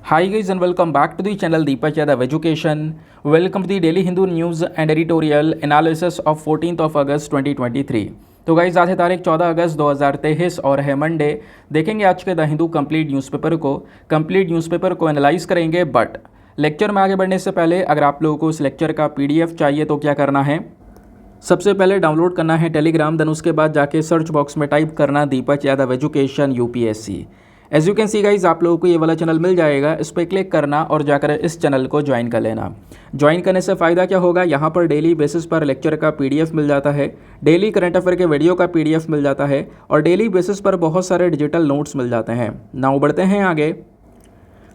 Hi guys and welcome back to the channel Deepak Yadav Education. Welcome to the Daily Hindu News and Editorial Analysis of 14th of August 2023. तो guys आज है तारीख 14 अगस्त 2023 और है Monday. देखेंगे आज के द हिंदू कंप्लीट न्यूज़पेपर को एनालाइज करेंगे। बट लेक्चर में आगे बढ़ने से पहले अगर आप लोगों को इस लेक्चर का PDF चाहिए तो क्या करना है, सबसे पहले डाउनलोड करना है टेलीग्राम, देन उसके बाद जाके सर्च बॉक्स में टाइप करना Deepak Yadav education UPSC। As you can see guys आप लोगों को ये वाला चैनल मिल जाएगा, इस पर क्लिक करना और जाकर इस चैनल को ज्वाइन कर लेना। ज्वाइन करने से फ़ायदा क्या होगा, यहाँ पर डेली बेसिस पर लेक्चर का PDF मिल जाता है, डेली करंट अफेयर के वीडियो का PDF मिल जाता है और डेली बेसिस पर बहुत सारे डिजिटल नोट्स मिल जाते हैं। नाउ बढ़ते हैं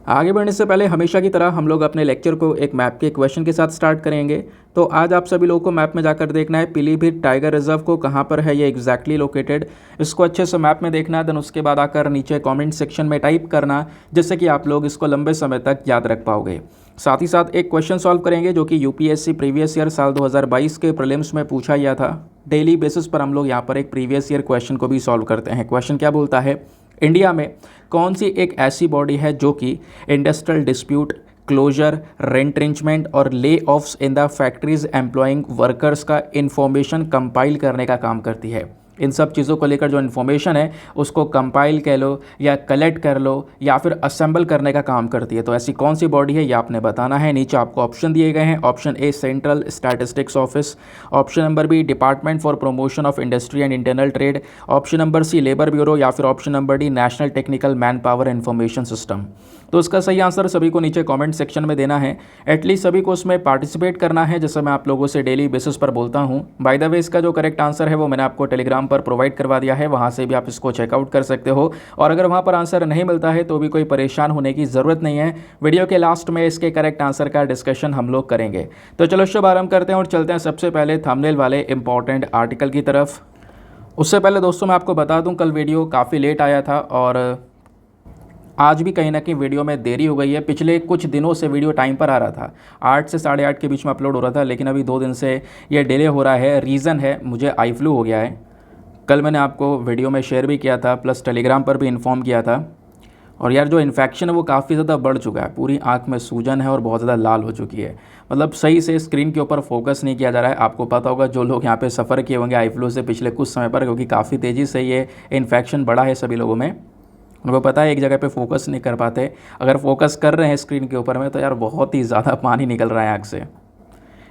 आगे बढ़ने से पहले हमेशा की तरह हम लोग अपने लेक्चर को एक मैप के क्वेश्चन के साथ स्टार्ट करेंगे। तो आज आप सभी लोगों को मैप में जाकर देखना है पीलीभीत टाइगर रिजर्व को कहाँ पर है ये एग्जैक्टली लोकेटेड, इसको अच्छे से मैप में देखना है। देन उसके बाद आकर नीचे कमेंट सेक्शन में टाइप करना, जिससे कि आप लोग इसको लंबे समय तक याद रख पाओगे। साथ ही साथ एक क्वेश्चन सॉल्व करेंगे जो कि UPSC प्रीवियस ईयर साल 2022 के प्रीलिम्स में पूछा गया था। डेली बेसिस पर हम लोग यहाँ पर एक प्रीवियस ईयर क्वेश्चन को भी सॉल्व करते हैं। क्वेश्चन क्या बोलता है, इंडिया में कौन सी एक ऐसी बॉडी है जो कि इंडस्ट्रियल डिस्प्यूट, क्लोजर, रेंट्रेंचमेंट और ले offs in the factories employing workers का इंफॉर्मेशन कंपाइल करने का काम करती है। इन सब चीज़ों को लेकर जो इन्फॉर्मेशन है उसको कंपाइल कह लो या कलेक्ट कर लो या फिर असेंबल करने का काम करती है। तो ऐसी कौन सी बॉडी है ये आपने बताना है। नीचे आपको ऑप्शन दिए गए हैं। Option A Central Statistics Office, option number B Department for Promotion of Industry and Internal Trade, option number C Labour Bureau या फिर option number D National Technical Man Power Information System. तो इसका सही answer सभी को नीचे comment section में देना है। एटलीस्ट सभी को उसमें पार्टिसिपेट करना है, जैसे मैं आप लोगों से डेली बेसिस पर बोलता हूँ। बाय द वे इसका जो करेक्ट आंसर है वो मैंने आपको टेलीग्राम पर प्रोवाइड करवा दिया है, वहाँ से भी आप इसको चेकआउट कर सकते हो। और अगर वहाँ पर आंसर नहीं मिलता है तो भी कोई परेशान होने की ज़रूरत नहीं है। वीडियो के लास्ट में इसके करेक्ट आंसर का डिस्कशन हम लोग करेंगे। तो चलो शुभारंभ करते हैं और चलते हैं सबसे पहले थंबनेल वाले इंपॉर्टेंट आर्टिकल की तरफ। उससे पहले दोस्तों मैं आपको बता दूँ, कल वीडियो काफ़ी लेट आया था और आज भी कहीं ना कहीं वीडियो में देरी हो गई है। पिछले कुछ दिनों से वीडियो टाइम पर आ रहा था, 8 से 8:30 के बीच में अपलोड हो रहा था, लेकिन अभी 2 दिन से ये डिले हो रहा है। रीज़न है मुझे आई फ्लू हो गया है। कल मैंने आपको वीडियो में शेयर भी किया था, प्लस टेलीग्राम पर भी इन्फॉर्म किया था। और यार जो इन्फेक्शन है वो काफ़ी ज़्यादा बढ़ चुका है, पूरी आँख में सूजन है और बहुत ज़्यादा लाल हो चुकी है। मतलब सही से स्क्रीन के ऊपर फोकस नहीं किया जा रहा है। आपको पता होगा जो लोग यहाँ पे सफ़र किए होंगे आई फ्लू से पिछले कुछ समय पर, क्योंकि काफ़ी तेज़ी से ये इन्फेक्शन बढ़ा है सभी लोगों में। उनको पता है एक जगह पे फोकस नहीं कर पाते। अगर फोकस कर रहे हैं स्क्रीन के ऊपर में तो यार बहुत ही ज़्यादा पानी निकल रहा है आँख से।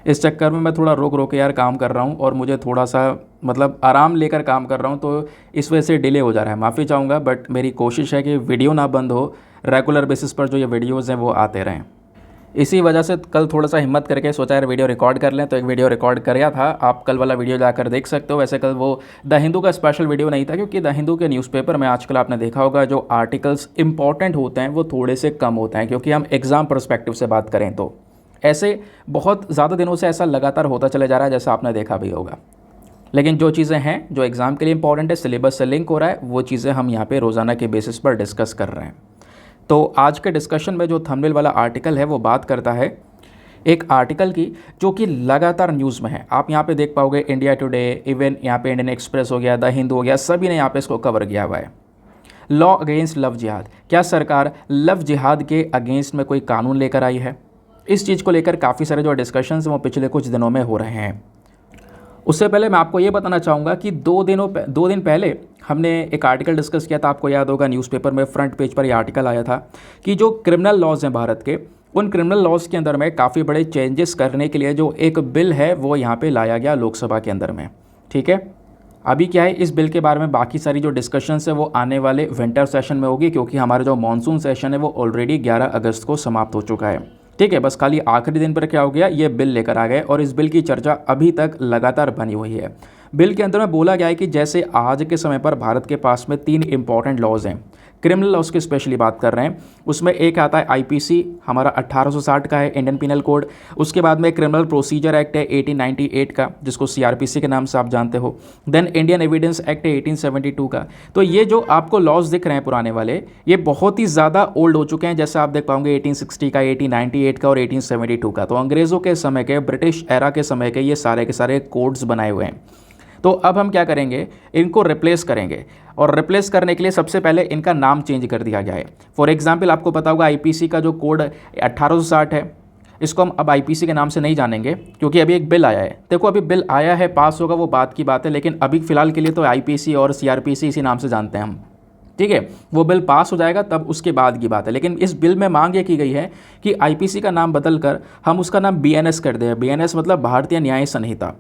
इस चक्कर में मैं थोड़ा रोक के यार काम कर रहा हूँ और मुझे थोड़ा सा मतलब आराम लेकर काम कर रहा हूँ, तो इस वजह से डिले हो जा रहा है। माफ़ी चाहूँगा, बट मेरी कोशिश है कि वीडियो ना बंद हो, रेगुलर बेसिस पर जो ये वीडियोज़ हैं वो आते रहें। इसी वजह से कल थोड़ा सा हिम्मत करके सोचा यार वीडियो रिकॉर्ड कर लें, तो एक वीडियो रिकॉर्ड किया था। आप कल वाला वीडियो जाकर देख सकते हो। वैसे कल वो द हिंदू का स्पेशल वीडियो नहीं था, क्योंकि द हिंदू के न्यूज़पेपर में आजकल आपने देखा होगा जो आर्टिकल्स इंपॉर्टेंट होते हैं वो थोड़े से कम होते हैं, क्योंकि हम एग्ज़ाम पर्सपेक्टिव से बात करें तो ऐसे बहुत ज़्यादा दिनों से ऐसा लगातार होता चला जा रहा है, जैसा आपने देखा भी होगा। लेकिन जो चीज़ें हैं जो एग्ज़ाम के लिए इंपॉर्टेंट है, सिलेबस से लिंक हो रहा है, वो चीज़ें हम यहाँ पे रोज़ाना के बेसिस पर डिस्कस कर रहे हैं। तो आज के डिस्कशन में जो थंबनेल वाला आर्टिकल है वो बात करता है एक आर्टिकल की जो कि लगातार न्यूज़ में है। आप यहाँ पे देख पाओगे इंडिया टुडे, इवन यहाँ पे इंडियन एक्सप्रेस हो गया, द हिंदू हो गया, सभी ने यहाँ पे इसको कवर किया हुआ है। लॉ अगेंस्ट लव जिहाद, क्या सरकार लव जिहाद के अगेंस्ट में कोई कानून लेकर आई है? इस चीज़ को लेकर काफ़ी सारे जो डिस्कशंस वो पिछले कुछ दिनों में हो रहे हैं। उससे पहले मैं आपको ये बताना चाहूँगा कि 2 दिन पहले हमने एक आर्टिकल डिस्कस किया था। आपको याद होगा न्यूज़पेपर में फ्रंट पेज पर ये आर्टिकल आया था कि जो क्रिमिनल लॉज हैं भारत के, उन क्रिमिनल लॉज के अंदर में काफ़ी बड़े चेंजेस करने के लिए जो एक बिल है वो यहाँ पे लाया गया लोकसभा के अंदर में। ठीक है, अभी क्या है, इस बिल के बारे में बाकी सारी जो डिस्कशंस है वो आने वाले विंटर सेशन में होगी, क्योंकि हमारा जो मानसून सेशन है वो ऑलरेडी 11 अगस्त को समाप्त हो चुका है। ठीक है, बस खाली आखिरी दिन पर क्या हो गया, ये बिल लेकर आ गए और इस बिल की चर्चा अभी तक लगातार बनी हुई है। बिल के अंदर में बोला गया है कि जैसे आज के समय पर भारत के पास में 3 इंपॉर्टेंट लॉज हैं, क्रिमिनल लॉज की स्पेशली बात कर रहे हैं। उसमें एक आता है IPC, हमारा 1860 का है, इंडियन पिनल कोड। उसके बाद में क्रिमिनल प्रोसीजर एक्ट है 1898 का, जिसको CRPC के नाम से आप जानते हो। देन इंडियन एविडेंस एक्ट है 1872 का। तो ये जो आपको लॉज दिख रहे हैं पुराने वाले, ये बहुत ही ज़्यादा ओल्ड हो चुके हैं। जैसे आप देख पाओगे 1860 का, 1898 का और 1872 का। तो अंग्रेज़ों के समय के, ब्रिटिश एरा के समय के ये सारे के सारे कोड्स बनाए हुए हैं। तो अब हम क्या करेंगे, इनको रिप्लेस करेंगे, और रिप्लेस करने के लिए सबसे पहले इनका नाम चेंज कर दिया गया है। फॉर एग्जांपल आपको पता होगा आईपीसी का जो कोड 1860 है, इसको हम अब आईपीसी के नाम से नहीं जानेंगे क्योंकि अभी एक बिल आया है। देखो अभी बिल आया है, पास होगा वो बात की बात है, लेकिन अभी फ़िलहाल के लिए तो आईपीसी और सीआरपीसी इसी नाम से जानते हैं हम, ठीक है। वो बिल पास हो जाएगा तब उसके बाद की बात है। लेकिन इस बिल में मांग ये की गई है कि आईपीसी का नाम बदल कर हम उसका नाम बीएनएस कर दें। बीएनएस मतलब भारतीय न्याय संहिता।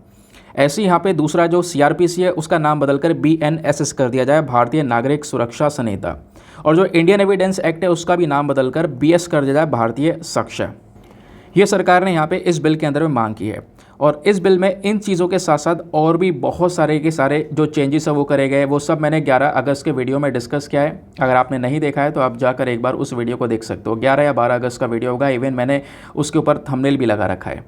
ऐसे ही यहाँ पे दूसरा जो सीआरपीसी है उसका नाम बदलकर बीएनएसएस कर दिया जाए, भारतीय नागरिक सुरक्षा संहिता। और जो इंडियन एविडेंस एक्ट है उसका भी नाम बदलकर बीएस कर दिया जाए, भारतीय साक्ष्य। ये सरकार ने यहाँ पे इस बिल के अंदर में मांग की है। और इस बिल में इन चीज़ों के साथ साथ और भी बहुत सारे के सारे जो चेंजेस है वो करे गए, वो सब मैंने 11 अगस्त के वीडियो में डिस्कस किया है। अगर आपने नहीं देखा है तो आप जाकर एक बार उस वीडियो को देख सकते हो। 11 या 12 अगस्त का वीडियो होगा, इवन मैंने उसके ऊपर थंबनेल भी लगा रखा है।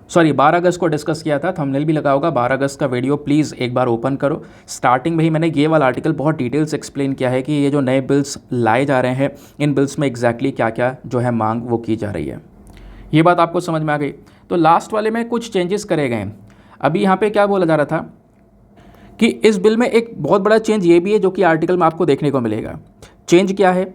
सॉरी 12 अगस्त को डिस्कस किया था, थंबनेल भी लगा होगा। 12 अगस्त का वीडियो प्लीज़ एक बार ओपन करो। स्टार्टिंग में ही मैंने ये वाला आर्टिकल बहुत डिटेल्स एक्सप्लेन किया है कि ये जो नए बिल्स लाए जा रहे हैं, इन बिल्स में एग्जैक्टली क्या क्या जो है मांग वो की जा रही है। ये बात आपको समझ में आ गई। तो लास्ट वाले में कुछ चेंजेस करे गए हैं। अभी यहाँ पे क्या बोला जा रहा था कि इस बिल में एक बहुत बड़ा चेंज ये भी है जो कि आर्टिकल में आपको देखने को मिलेगा। चेंज क्या है,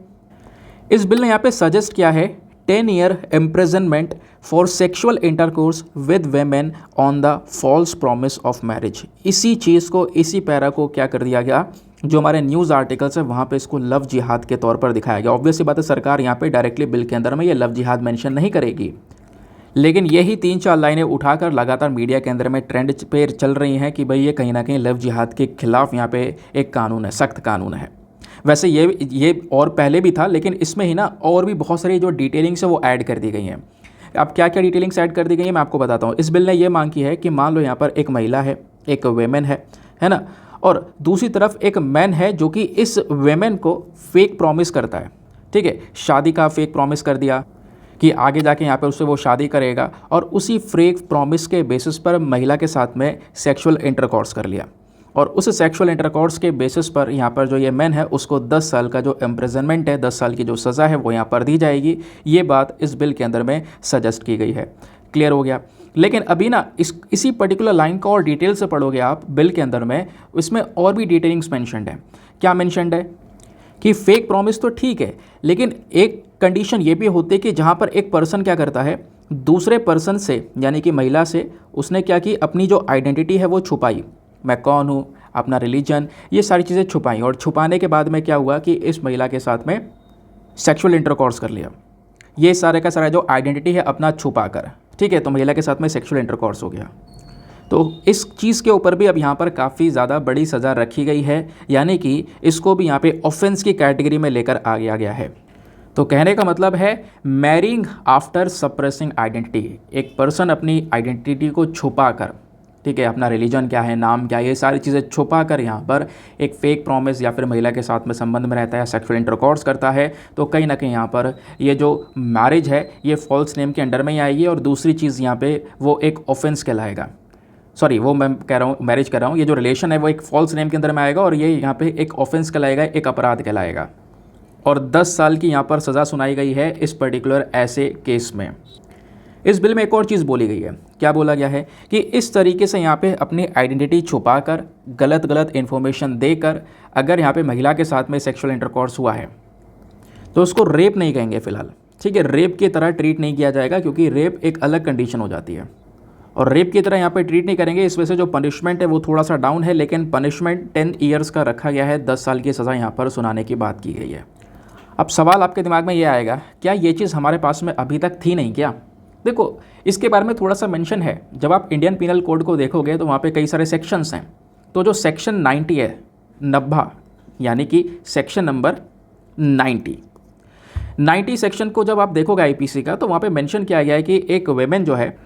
इस बिल ने यहाँ पे सजेस्ट किया है 10 year imprisonment for sexual intercourse with women on the false promise of marriage. इसी चीज़ को, इसी पैरा को क्या कर दिया गया, जो हमारे न्यूज़ आर्टिकल्स है वहाँ पे इसको लव जिहाद के तौर पर दिखाया गया। ऑब्वियसली बात है, सरकार यहाँ पे डायरेक्टली बिल के अंदर में ये लव जिहाद मेंशन नहीं करेगी, लेकिन यही 3-4 लाइनें उठाकर लगातार मीडिया के अंदर में ट्रेंड पे चल रही हैं कि भाई ये कहीं ना कहीं लव जिहाद के खिलाफ यहाँ पे एक कानून है, सख्त कानून है। वैसे ये और पहले भी था, लेकिन इसमें ही ना और भी बहुत सारी जो डिटेलिंग्स है वो ऐड कर दी गई हैं। अब क्या क्या डिटेलिंग्स ऐड कर दी गई है मैं आपको बताता हूँ। इस बिल ने ये मांग की है कि मान लो यहाँ पर एक महिला है, एक वेमेन है ना, और दूसरी तरफ एक मैन है जो कि इस वेमेन को फेक प्रॉमिस करता है, ठीक है, शादी का फेक प्रॉमिस कर दिया कि आगे जाके यहाँ पर उससे वो शादी करेगा, और उसी फेक प्रॉमिस के बेसिस पर महिला के साथ में सेक्सुअल इंटरकॉर्स कर लिया, और उस सेक्सुअल इंटरकॉर्स के बेसिस पर यहाँ पर जो ये मैन है उसको 10 साल का जो इम्प्रिजनमेंट है, 10 साल की जो सज़ा है वो यहाँ पर दी जाएगी। ये बात इस बिल के अंदर में सजेस्ट की गई है। क्लियर हो गया। लेकिन अभी ना इसी पर्टिकुलर लाइन को और डिटेल से पढ़ोगे आप बिल के अंदर में, इसमें और भी डिटेलिंग्स मैंशनड है। क्या मैंशनड है कि फेक प्रॉमिस तो ठीक है, लेकिन एक कंडीशन ये भी होती है कि जहाँ पर एक पर्सन क्या करता है, दूसरे पर्सन से यानी कि महिला से उसने क्या की, अपनी जो आइडेंटिटी है वो छुपाई, मैं कौन हूँ, अपना रिलीजन, ये सारी चीज़ें छुपाई, और छुपाने के बाद में क्या हुआ कि इस महिला के साथ में सेक्सुअल इंटरकॉर्स कर लिया। ये सारे का सारा जो आइडेंटिटी है अपना छुपा कर, ठीक है, तो महिला के साथ में सेक्सुअल इंटरकॉर्स हो गया। तो इस चीज़ के ऊपर भी अब यहाँ पर काफ़ी ज़्यादा बड़ी सज़ा रखी गई है, यानी कि इसको भी यहाँ पे ऑफेंस की कैटेगरी में लेकर आ गया है। तो कहने का मतलब है मैरिंग आफ्टर सप्रेसिंग आइडेंटिटी, एक पर्सन अपनी आइडेंटिटी को छुपा कर, ठीक है, अपना रिलीजन क्या है, नाम क्या है, ये सारी चीज़ें छुपा कर यहाँ पर एक फ़ेक प्रॉमिस या फिर महिला के साथ में संबंध में रहता है, सेक्सुअल इंटरकॉर्स करता है, तो कहीं ना कहीं यहाँ पर ये जो मैरिज है ये फॉल्स नेम के अंडर में ही आएगी। और दूसरी चीज़ यहाँ पे वो एक ऑफेंस कहलाएगा, सॉरी वो मैं कह रहा हूँ, मैरिज कर रहा हूँ, ये जो रिलेशन है वो एक फॉल्स नेम के अंदर में आएगा और ये यहाँ पे एक ऑफेंस कहलाएगा, एक अपराध कहलाएगा। और 10 साल की यहाँ पर सज़ा सुनाई गई है इस पर्टिकुलर ऐसे केस में। इस बिल में एक और चीज़ बोली गई है, क्या बोला गया है कि इस तरीके से यहाँ पे अपनी आइडेंटिटी छुपाकर गलत इन्फॉर्मेशन देकर अगर यहाँ पे महिला के साथ में सेक्सुअल इंटरकॉर्स हुआ है तो उसको रेप नहीं कहेंगे फ़िलहाल, ठीक है, रेप की तरह ट्रीट नहीं किया जाएगा, क्योंकि रेप एक अलग कंडीशन हो जाती है और रेप की तरह यहाँ पे ट्रीट नहीं करेंगे। इस वजह से जो पनिशमेंट है वो थोड़ा सा डाउन है, लेकिन पनिशमेंट 10 ईयर्स का रखा गया है, 10 साल की सज़ा यहाँ पर सुनाने की बात की गई है। अब सवाल आपके दिमाग में ये आएगा, क्या ये चीज़ हमारे पास में अभी तक थी नहीं क्या? देखो इसके बारे में थोड़ा सा मेंशन है। जब आप इंडियन पीनल कोड को देखोगे तो वहाँ पे कई सारे सेक्शंस हैं। तो जो सेक्शन 90 है, 90 यानी कि सेक्शन नंबर 90 सेक्शन को जब आप देखोगे आईपीसी का, तो वहाँ पे मेंशन किया गया है कि एक वेमेन जो है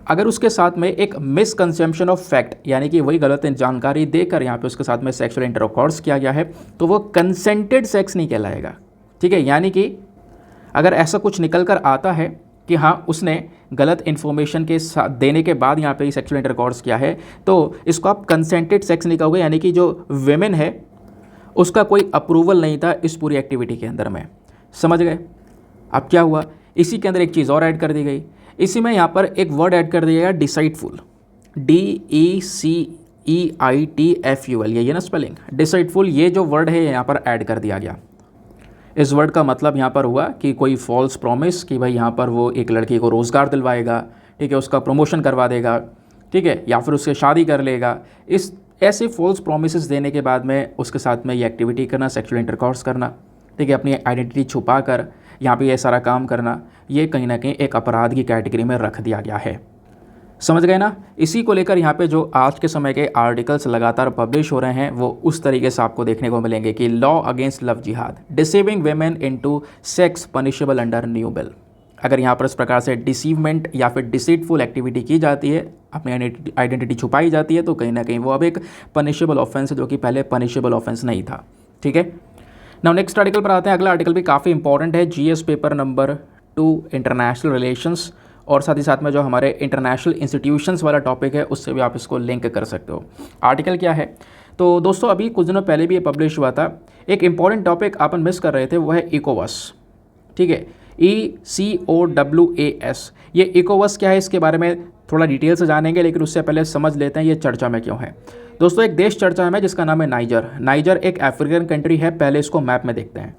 अगर उसके साथ में एक मिसकंसेप्शन ऑफ फैक्ट यानी कि वही गलत जानकारी देकर यहाँ पे उसके साथ में सेक्सुअल इंटरकॉर्स किया गया है तो वो कंसेंटेड सेक्स नहीं कहलाएगा, ठीक है। यानी कि अगर ऐसा कुछ निकल कर आता है कि हाँ उसने गलत इन्फॉर्मेशन के साथ देने के बाद यहाँ पे सेक्सुअल इंटरकॉर्स किया है, तो इसको आप कंसेंटेड सेक्स नहीं कहोगे, यानी कि जो वेमेन है उसका कोई अप्रूवल नहीं था इस पूरी एक्टिविटी के अंदर में। समझ गए? अब क्या हुआ, इसी के अंदर एक चीज़ और ऐड कर दी गई। इसी में यहाँ पर एक वर्ड ऐड कर दिया गया, डिसाइडफुल, DEITFUL, ये ना स्पेलिंग डिसाइडफुल, ये जो वर्ड है यहाँ पर ऐड कर दिया गया। इस वर्ड का मतलब यहाँ पर हुआ कि कोई फॉल्स प्रॉमिस कि भाई यहाँ पर वो एक लड़की को रोज़गार दिलवाएगा, ठीक है, उसका प्रमोशन करवा देगा, ठीक है, या फिर उससे शादी कर लेगा। इस ऐसे फॉल्स प्रॉमिसेस देने के बाद में उसके साथ में ये एक्टिविटी करना, सेक्सुअल इंटरकॉर्स करना, ठीक है, अपनी आइडेंटिटी छुपा कर यहाँ पे ये सारा काम करना, ये कहीं ना कहीं एक अपराध की कैटेगरी में रख दिया गया है। समझ गए ना। इसी को लेकर यहाँ पे जो आज के समय के आर्टिकल्स लगातार पब्लिश हो रहे हैं वो उस तरीके से आपको देखने को मिलेंगे कि लॉ अगेंस्ट लव जिहाद, deceiving women into sex punishable under new bill. अगर यहाँ पर इस प्रकार से डिसीवमेंट या फिर डिसीटफुल एक्टिविटी की जाती है, अपनी आइडेंटिटी छुपाई जाती है, तो कहीं ना कहीं वो अब एक पनिशेबल ऑफेंस है, जो कि पहले पनिशेबल ऑफेंस नहीं था। ठीक है, नाउ नेक्स्ट आर्टिकल पर आते हैं। अगला आर्टिकल भी काफ़ी इंपॉर्टेंट है, GS paper number 2 international relations, और साथ ही साथ में जो हमारे इंटरनेशनल इंस्टीट्यूशंस वाला टॉपिक है उससे भी आप इसको लिंक कर सकते हो। आर्टिकल क्या है, तो दोस्तों अभी कुछ दिनों पहले भी ये पब्लिश हुआ था। एक इंपॉर्टेंट टॉपिक अपन मिस कर रहे थे, वो है इकोवास। ठीक है, ECOWAS। ये इकोवास क्या है, इसके बारे में थोड़ा डिटेल से जानेंगे, लेकिन उससे पहले समझ लेते हैं ये चर्चा में क्यों है। दोस्तों एक देश चर्चा में जिसका नाम है नाइजर। नाइजर एक अफ्रीकन कंट्री है। पहले इसको मैप में देखते हैं।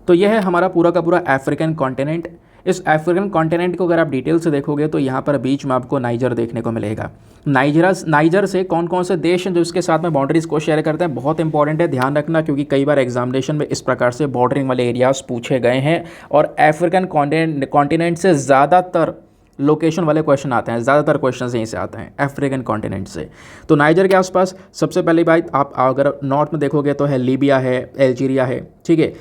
तो यह है हमारा पूरा का पूरा अफ्रीकन कॉन्टिनेंट। इस अफ्रीकन कॉन्टिनेंट को अगर आप डिटेल से देखोगे तो यहाँ पर बीच में आपको नाइजर देखने को मिलेगा। नाइजर से कौन कौन से देश हैं जो इसके साथ में बाउंड्रीज को शेयर करते हैं, बहुत इंपॉर्टेंट है, ध्यान रखना, क्योंकि कई बार एग्जामिनेशन में इस प्रकार से बॉर्डरिंग वाले एरियाज पूछे गए हैं और अफ्रीकन कॉन्टिनेंट से ज़्यादातर लोकेशन वाले क्वेश्चन आते हैं, ज़्यादातर क्वेश्चन यहीं से आते हैं अफ्रीकन कॉन्टिनेंट से। तो नाइजर के आसपास सबसे पहली बात आप अगर नॉर्थ में देखोगे तो है लीबिया है, अल्जीरिया है। ठीक है,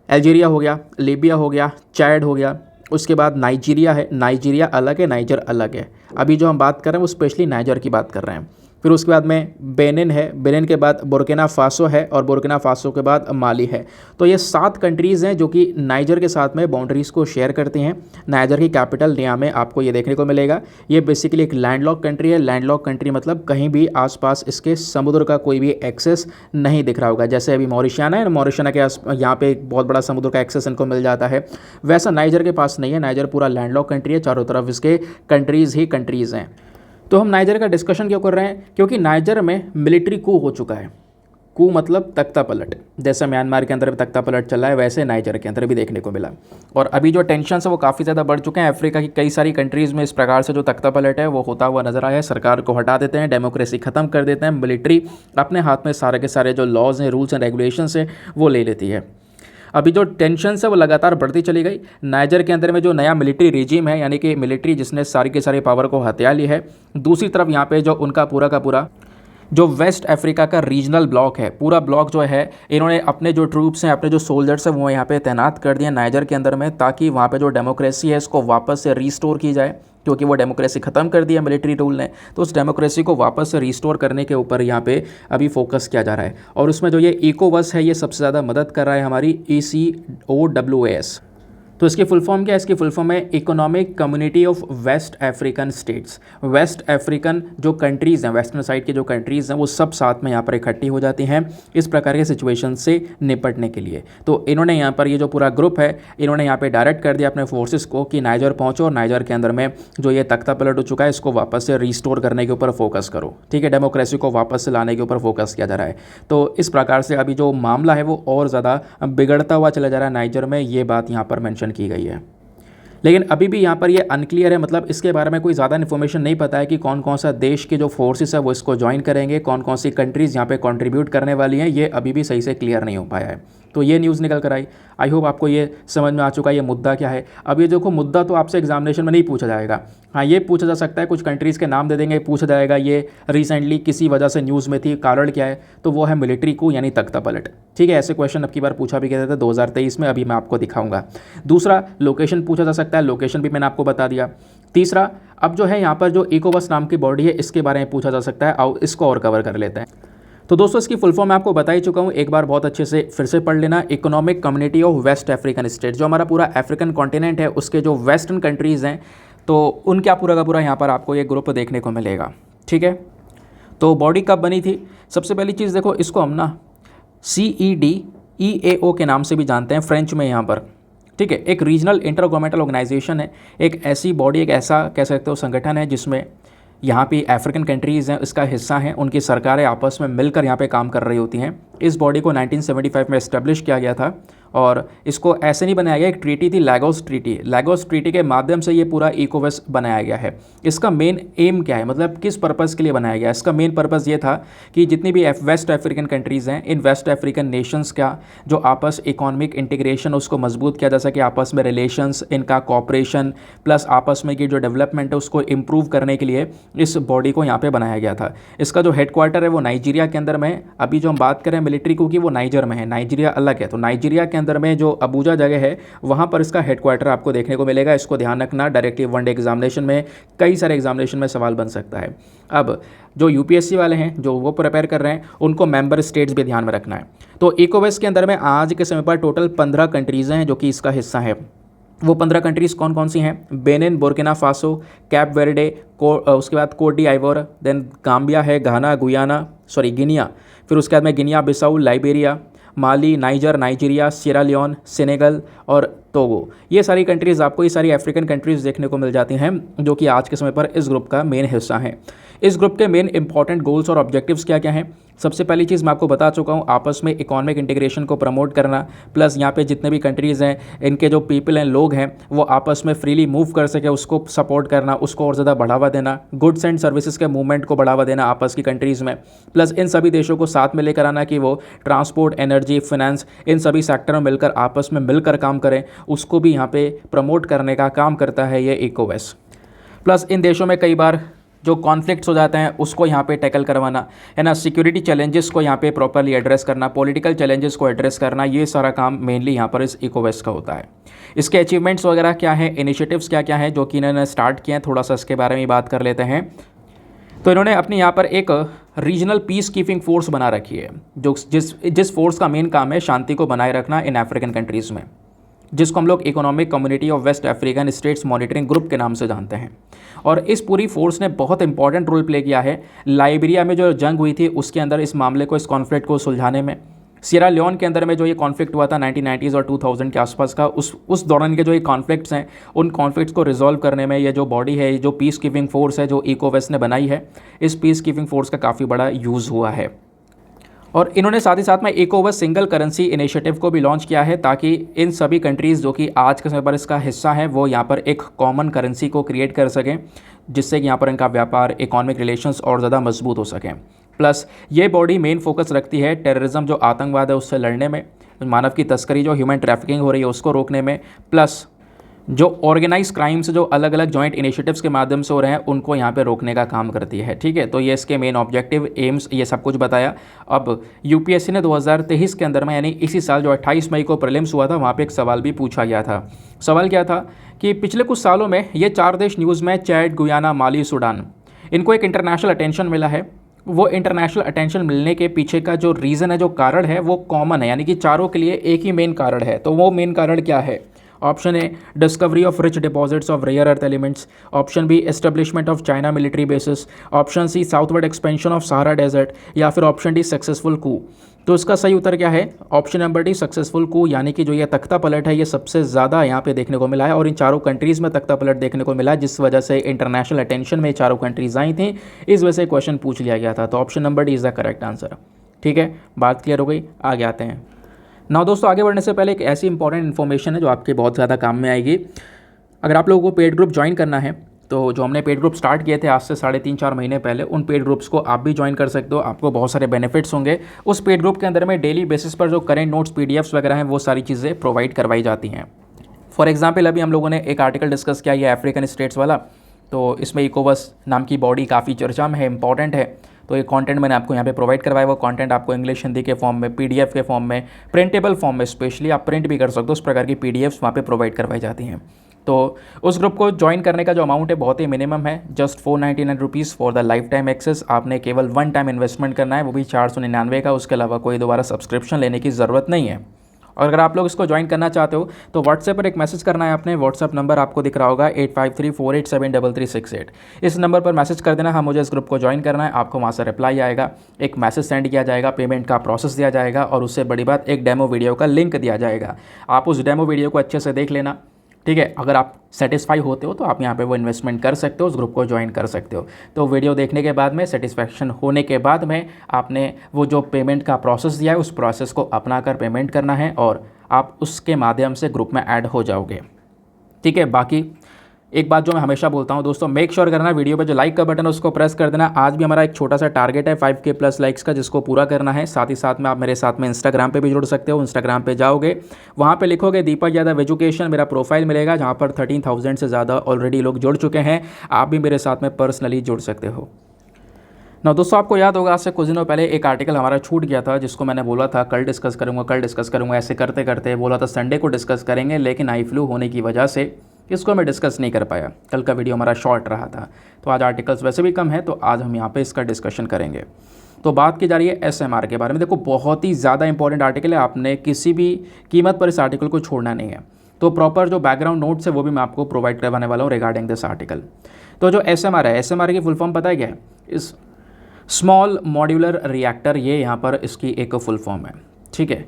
अल्जीरिया हो गया, लीबिया हो गया, चैड हो गया, उसके बाद नाइजीरिया है। नाइजीरिया अलग है, नाइजर अलग है। अभी जो हम बात कर रहे हैं वो स्पेशली नाइजर की बात कर रहे हैं। फिर उसके बाद में बेनिन है, बेनिन के बाद बुर्किना फासो है, और बुर्किना फासो के बाद माली है। तो ये 7 कंट्रीज़ हैं जो कि नाइजर के साथ में बाउंड्रीज़ को शेयर करती हैं। नाइजर की कैपिटल नियामे आपको ये देखने को मिलेगा। ये बेसिकली एक लैंडलॉक कंट्री है। लैंडलॉक कंट्री मतलब कहीं भी आसपास इसके समुद्र का कोई भी एक्सेस नहीं दिख रहा होगा। जैसे अभी मॉरिशियाना है, मॉरिशियाना के यहाँ पे एक बहुत बड़ा समुद्र का एक्सेस इनको मिल जाता है, वैसा नाइजर के पास नहीं है। नाइजर पूरा लैंडलॉक कंट्री है, चारों तरफ इसके कंट्रीज़ ही कंट्रीज़ हैं। तो हम नाइजर का डिस्कशन क्यों कर रहे हैं, क्योंकि नाइजर में मिलिट्री कू हो चुका है। कू मतलब तख्ता पलट, जैसे म्यांमार के अंदर भी तख्ता पलट चला है, वैसे नाइजर के अंदर भी देखने को मिला। और अभी जो टेंशन है वो काफ़ी ज़्यादा बढ़ चुके हैं। अफ्रीका की कई सारी कंट्रीज़ में इस प्रकार से जो तख्ता पलट है वो होता हुआ नजर आया है। सरकार को हटा देते हैं, डेमोक्रेसी ख़त्म कर देते हैं, मिलिट्री अपने हाथ में सारे के सारे जो लॉज हैं, रूल्स एंड रेगुलेशंस हैं वो ले लेती है। अभी जो टेंशन है वो लगातार बढ़ती चली गई। नाइजर के अंदर में जो नया मिलिट्री रिजीम है, यानी कि मिलिट्री जिसने सारी के सारी पावर को हथिया ली है। दूसरी तरफ यहाँ पे जो उनका पूरा का पूरा जो वेस्ट अफ्रीका का रीजनल ब्लॉक है, पूरा ब्लॉक जो है इन्होंने अपने जो ट्रूप्स हैं, अपने जो सोल्जर्स हैं वो यहाँ पे तैनात कर दिए नाइजर के अंदर में, ताकि वहाँ पे जो डेमोक्रेसी है इसको वापस से रीस्टोर की जाए, क्योंकि वो डेमोक्रेसी ख़त्म कर दिया मिलिट्री रूल ने। तो उस डेमोक्रेसी को वापस से रीस्टोर करने के ऊपर यहाँ पे अभी फोकस किया जा रहा है। और उसमें जो ये इकोवास है ये सबसे ज़्यादा मदद कर रहा है हमारी ECOWAS। तो इसकी फुल फॉर्म क्या है, इसकी फुल फॉर्म है Economic Community of West African States. West African जो कंट्रीज़ हैं, वेस्टर्न साइड की जो कंट्रीज़ हैं वो सब साथ में यहाँ पर इकट्ठी हो जाती हैं इस प्रकार के सिचुएशन से निपटने के लिए। तो इन्होंने यहाँ पर ये जो पूरा ग्रुप है इन्होंने यहाँ पे डायरेक्ट कर दिया अपने फोर्सेस को कि नाइजर पहुँचो और नाइजर के अंदर में जो ये तख्ता पलट हो चुका है इसको वापस से रिस्टोर करने के ऊपर फोकस करो। ठीक है, डेमोक्रेसी को वापस से लाने के ऊपर फोकस किया जा रहा है। तो इस प्रकार से अभी जो मामला है वो और ज़्यादा बिगड़ता हुआ चला जा रहा है नाइजर में, ये बात यहाँ पर मेंशन की गई है। लेकिन अभी भी यहाँ पर ये अनक्लियर है, मतलब इसके बारे में कोई ज़्यादा इन्फॉर्मेशन नहीं पता है कि कौन कौन सा देश के जो फोर्सेस है वो इसको ज्वाइन करेंगे, कौन कौन सी कंट्रीज़ यहाँ पे कंट्रीब्यूट करने वाली हैं, ये अभी भी सही से क्लियर नहीं हो पाया है। तो ये न्यूज़ निकल कर आई। आई होप आपको ये समझ में आ चुका है ये मुद्दा क्या है। अब ये देखो, मुद्दा तो आपसे एग्जामिनेशन में नहीं पूछा जाएगा। हाँ, ये पूछा जा सकता है, कुछ कंट्रीज़ के नाम दे देंगे, पूछा जाएगा ये रिसेंटली किसी वजह से न्यूज़ में थी, कारण क्या है, तो वो है मिलिट्री कू यानी तख्ता पलट। ठीक है, ऐसे क्वेश्चन अब की बार पूछा भी गया था 2023 में, अभी मैं आपको दिखाऊंगा। दूसरा, लोकेशन पूछा जा सकता है, लोकेशन भी मैंने आपको बता दिया। तीसरा, अब जो है यहाँ पर जो इकोवास नाम की बॉडी है इसके बारे में पूछा जा सकता है, और इसको और कवर कर लेते हैं। तो दोस्तों इसकी फुल फॉर्म मैं आपको बता ही चुका हूँ, एक बार बहुत अच्छे से फिर से पढ़ लेना। Economic Community of West African State, जो हमारा पूरा अफ्रीकन कॉन्टिनेंट है उसके जो वेस्टर्न कंट्रीज़ हैं तो उनका पूरा का पूरा यहाँ पर आपको ये ग्रुप देखने को मिलेगा। ठीक है, तो बॉडी कब बनी थी, सबसे पहली चीज़ देखो, इसको हम ना CEDEAO के नाम से भी जानते हैं फ्रेंच में यहाँ पर। ठीक है, एक रीजनल इंटर गवर्नमेंटल ऑर्गेनाइजेशन है, एक ऐसी बॉडी, एक ऐसा कह सकते हो संगठन है जिसमें यहाँ पे अफ्रीकन कंट्रीज़ हैं इसका हिस्सा हैं, उनकी सरकारें आपस में मिलकर यहाँ पे काम कर रही होती हैं। इस बॉडी को 1975 में इस्टेब्लिश किया गया था और इसको ऐसे नहीं बनाया गया, एक ट्रीटी थी लागोस ट्रीटी। लागोस ट्रीटी के माध्यम से ये पूरा इकोवॉस बनाया गया है। इसका मेन एम क्या है, मतलब किस पर्पज़ के लिए बनाया गया? इसका मेन पर्पज़ ये था कि जितनी भी वेस्ट अफ्रीकन कंट्रीज़ हैं, इन वेस्ट अफ्रीकन नेशंस का जो आपस इकोनॉमिक इंटीग्रेशन उसको मजबूत किया जा सके, आपस में रिलेशंस, इनका कॉपरेशन प्लस आपस में की जो डेवलपमेंट है उसको इम्प्रूव करने के लिए इस बॉडी को यहाँ पे बनाया गया था। इसका जो हेडक्वार्टर है वो नाइजीरिया के अंदर में है। अभी जो हम बात करें मिलिट्री को कि वो नाइजर में है, नाइजीरिया अलग है, तो नाइजीरिया के अंदर में जो अबूजा जगह है वहाँ पर इसका हेडक्वार्टर आपको देखने को मिलेगा। इसको ध्यान रखना, डायरेक्टली वनडे एग्जामिनेशन में, कई सारे एग्जामिनेशन में सवाल बन सकता है। अब जो यूपीएससी वाले हैं जो वो प्रिपेयर कर रहे हैं उनको मेंबर स्टेट्स भी ध्यान में रखना है। तो इकोवॉस के अंदर में आज के समय पर टोटल 15 कंट्रीज़ हैं जो कि इसका हिस्सा है। वो 15 कंट्रीज़ कौन कौन सी हैं? Benin, Burkina Faso, Cape Verde, उसके बाद Cote d' Ivoire, then Gambia है, घाना, गिनिया, फिर उसके बाद में Guinea Bissau, Liberia, Mali, Niger, Nigeria, Sierra Leone, Senegal और टोगो। ये सारी कंट्रीज़ आपको, ये सारी अफ्रीकन कंट्रीज़ देखने को मिल जाती हैं जो कि आज के समय पर इस ग्रुप का मेन हिस्सा हैं। इस ग्रुप के मेन इंपॉर्टेंट गोल्स और ऑब्जेक्टिव्स क्या क्या हैं? सबसे पहली चीज़ मैं आपको बता चुका हूँ, आपस में इकोनॉमिक इंटीग्रेशन को प्रमोट करना, प्लस यहाँ पे जितने भी कंट्रीज़ हैं इनके जो पीपल हैं, लोग हैं, वो आपस में फ्रीली मूव कर सके उसको सपोर्ट करना, उसको और ज़्यादा बढ़ावा देना, गुड्स एंड सर्विसेज के मूवमेंट को बढ़ावा देना आपस की कंट्रीज़ में, प्लस इन सभी देशों को साथ में लेकर आना कि वो ट्रांसपोर्ट, एनर्जी, फाइनेंस, इन सभी सेक्टर में मिलकर आपस में मिलकर काम करें, उसको भी यहाँ पे प्रमोट करने का काम करता है ये इकोवॉस। प्लस इन देशों में कई बार जो कॉन्फ्लिक्ट्स हो जाते हैं उसको यहाँ पे टैकल करवाना है ना, सिक्योरिटी चैलेंजेस को यहाँ पे प्रॉपरली एड्रेस करना, पॉलिटिकल चैलेंजेस को एड्रेस करना, ये सारा काम मेनली यहाँ पर इस इकोवॉस का होता है। इसके अचीवमेंट्स वगैरह क्या हैं, इनिशिएटिव्स क्या क्या हैं जो कि इन्होंने स्टार्ट किए हैं, थोड़ा सा इसके बारे में बात कर लेते हैं। तो इन्होंने अपने यहाँ पर एक रीजनल पीस कीपिंग फोर्स बना रखी है जो जिस फोर्स का मेन काम है शांति को बनाए रखना इन अफ्रीकन कंट्रीज़ में, जिसको हम लोग Economic Community of West African States Monitoring Group के नाम से जानते हैं। और इस पूरी फोर्स ने बहुत इंपॉर्टेंट रोल प्ले किया है लाइबेरिया में जो जंग हुई थी उसके अंदर इस मामले को, इस कॉन्फ्लिक्ट को सुलझाने में। सिएरा लियोन के अंदर में जो ये कॉन्फ्लिक्ट हुआ था 1990s और 2000 के आसपास का, उस दौरान के जो ये कॉन्फ्लिक्ट्स हैं उन कॉन्फ्लिक्ट्स को रिजॉल्व करने में ये जो बॉडी है, ये जो पीस कीपिंग फोर्स है जो इकोवॉस ने बनाई है, इस पीस कीपिंग फोर्स का काफ़ी बड़ा यूज़ हुआ है। और इन्होंने साथ ही साथ में इकोवॉस सिंगल करेंसी इनिशिएटिव को भी लॉन्च किया है ताकि इन सभी कंट्रीज़ जो कि आज के समय पर इसका हिस्सा है वो यहाँ पर एक कॉमन करेंसी को क्रिएट कर सकें, जिससे कि यहाँ पर इनका व्यापार, इकोनॉमिक रिलेशंस और ज़्यादा मजबूत हो सकें। प्लस ये बॉडी मेन फोकस रखती है टेररिज्म, जो आतंकवाद है उससे लड़ने में, मानव की तस्करी, जो ह्यूमन ट्रैफिकिंग हो रही है उसको रोकने में, प्लस जो ऑर्गेनाइज क्राइम्स जो अलग अलग जॉइंट इनिशिएटिव्स के माध्यम से हो रहे हैं उनको यहाँ पे रोकने का काम करती है। ठीक है, तो ये इसके मेन ऑब्जेक्टिव, एम्स, ये सब कुछ बताया। अब यूपीएससी ने 2023 के अंदर में, यानी इसी साल जो 28 मई को प्रीलिम्स हुआ था, वहाँ पे एक सवाल भी पूछा गया था। सवाल क्या था कि पिछले कुछ सालों में ये 4 देश न्यूज़ में, चैड, गुयाना, माली, सूडान, इनको एक इंटरनेशनल अटेंशन मिला है। वो इंटरनेशनल अटेंशन मिलने के पीछे का जो रीज़न है, जो कारण है, वो कॉमन है, यानी कि चारों के लिए एक ही मेन कारण है। तो वो मेन कारण क्या है? Option A, discovery of rich deposits of rare earth elements. Option B, establishment of China military basis. Option C, southward expansion of Sahara desert. या फिर ऑप्शन डी, सक्सेसफुल कू। तो इसका सही उत्तर क्या है? ऑप्शन नंबर डी, सक्सेसफुल कू, यानी कि जो ये तख्ता पलट है ये सबसे ज़्यादा यहाँ पे देखने को मिला है और इन चारों कंट्रीज़ में तख्ता पलट देखने को मिला है, जिस वजह से इंटरनेशनल अटेंशन में चारों कंट्रीज़ आई थी, इस वजह से क्वेश्चन पूछ लिया गया था। तो option number D is the correct answer. ठीक है, बात क्लियर हो गई, आगे आते हैं। ना दोस्तों, आगे बढ़ने से पहले एक ऐसी इंपॉर्टेंट इन्फॉर्मेशन है जो आपके बहुत ज़्यादा काम में आएगी। अगर आप लोगों को पेड ग्रुप ज्वाइन करना है तो जो हमने पेड ग्रुप स्टार्ट किए थे आज से 3.5-4 महीने पहले, उन पेड ग्रुप्स को आप भी ज्वाइन कर सकते हो। आपको बहुत सारे बेनिफिट्स होंगे। उस पेड ग्रुप के अंदर में डेली बेसिस पर जो करेंट नोट्स, पीडीएफ्स वगैरह हैं, वो सारी चीज़ें प्रोवाइड करवाई जाती हैं। फॉर एग्जाम्पल, अभी हम लोगों ने एक आर्टिकल डिस्कस किया, ये अफ्रीकन स्टेट्स वाला, तो इसमें इकोवॉस नाम की बॉडी काफ़ी चर्चा में है, इंपॉर्टेंट है। तो ये कंटेंट मैंने आपको यहाँ पे प्रोवाइड करवाया। वो कंटेंट आपको इंग्लिश, हिंदी के फॉर्म में, पीडीएफ के फॉर्म में, प्रिंटेबल फॉर्म में, स्पेशली आप प्रिंट भी कर सकते हो, उस प्रकार की पीडीएफ्स वहाँ पे प्रोवाइड करवाई जाती हैं। तो उस ग्रुप को ज्वाइन करने का जो अमाउंट है बहुत ही मिनिमम है, just 499 rupees for the life time access. आपने केवल 1 टाइम इन्वेस्टमेंट करना है, वो भी 499 का। उसके अलावा कोई दोबारा सब्सक्रिप्शन लेने की ज़रूरत नहीं है। और अगर आप लोग इसको ज्वाइन करना चाहते हो तो व्हाट्सएप पर एक मैसेज करना है। आपने व्हाट्सएप नंबर आपको दिख रहा होगा 8534873368। इस नंबर पर मैसेज कर देना, हाँ मुझे इस ग्रुप को ज्वाइन करना है। आपको वहाँ से रिप्लाई आएगा, एक मैसेज सेंड किया जाएगा, पेमेंट का प्रोसेस दिया जाएगा और उससे बड़ी बात, एक डेमो वीडियो का लिंक दिया जाएगा। आप उस डेमो वीडियो को अच्छे से देख लेना। ठीक है, अगर आप सेटिस्फाई होते हो तो आप यहाँ पे वो इन्वेस्टमेंट कर सकते हो, उस ग्रुप को ज्वाइन कर सकते हो। तो वीडियो देखने के बाद में, सेटिस्फैक्शन होने के बाद में, आपने वो जो पेमेंट का प्रोसेस दिया है उस प्रोसेस को अपना कर पेमेंट करना है और आप उसके माध्यम से ग्रुप में ऐड हो जाओगे। ठीक है, बाकी एक बात जो मैं हमेशा बोलता हूँ दोस्तों, मेक श्योर करना वीडियो पे जो लाइक का बटन है उसको प्रेस कर देना। आज भी हमारा एक छोटा सा टारगेट है 5K प्लस लाइक्स का, जिसको पूरा करना है। साथ ही साथ में आप मेरे साथ में इंस्टाग्राम पे भी जुड़ सकते हो। इंस्टाग्राम पे जाओगे, वहाँ पे लिखोगे दीपक यादव एजुकेशन, मेरा प्रोफाइल मिलेगा जहाँ पर 13,000 से ज़्यादा ऑलरेडी लोग जुड़ चुके हैं। आप भी मेरे साथ में पर्सनली जुड़ सकते हो ना। दोस्तों आपको याद होगा, आज से कुछ दिनों पहले एक आर्टिकल हमारा छूट गया था, जिसको मैंने बोला था कल डिस्कस करूँगा, ऐसे करते करते बोला था संडे को डिस्कस करेंगे, लेकिन आई फ्लू होने की वजह से इसको मैं डिस्कस नहीं कर पाया। कल का वीडियो हमारा शॉर्ट रहा था, तो आज आर्टिकल्स वैसे भी कम है, तो आज हम यहाँ पे इसका डिस्कशन करेंगे। तो बात की जा रही है SMR के बारे में। देखो, बहुत ही ज़्यादा इंपॉर्टेंट आर्टिकल है, आपने किसी भी कीमत पर इस आर्टिकल को छोड़ना नहीं है। तो प्रॉपर जो बैकग्राउंड नोट्स है वो भी मैं आपको प्रोवाइड करवाने वाला हूँ रिगार्डिंग दिस आर्टिकल। तो जो SMR है, SMR की फुल फॉर्म पता है क्या है? इस स्मॉल मॉड्यूलर रिएक्टर, ये यहाँ पर इसकी एक फुल फॉर्म है। ठीक है,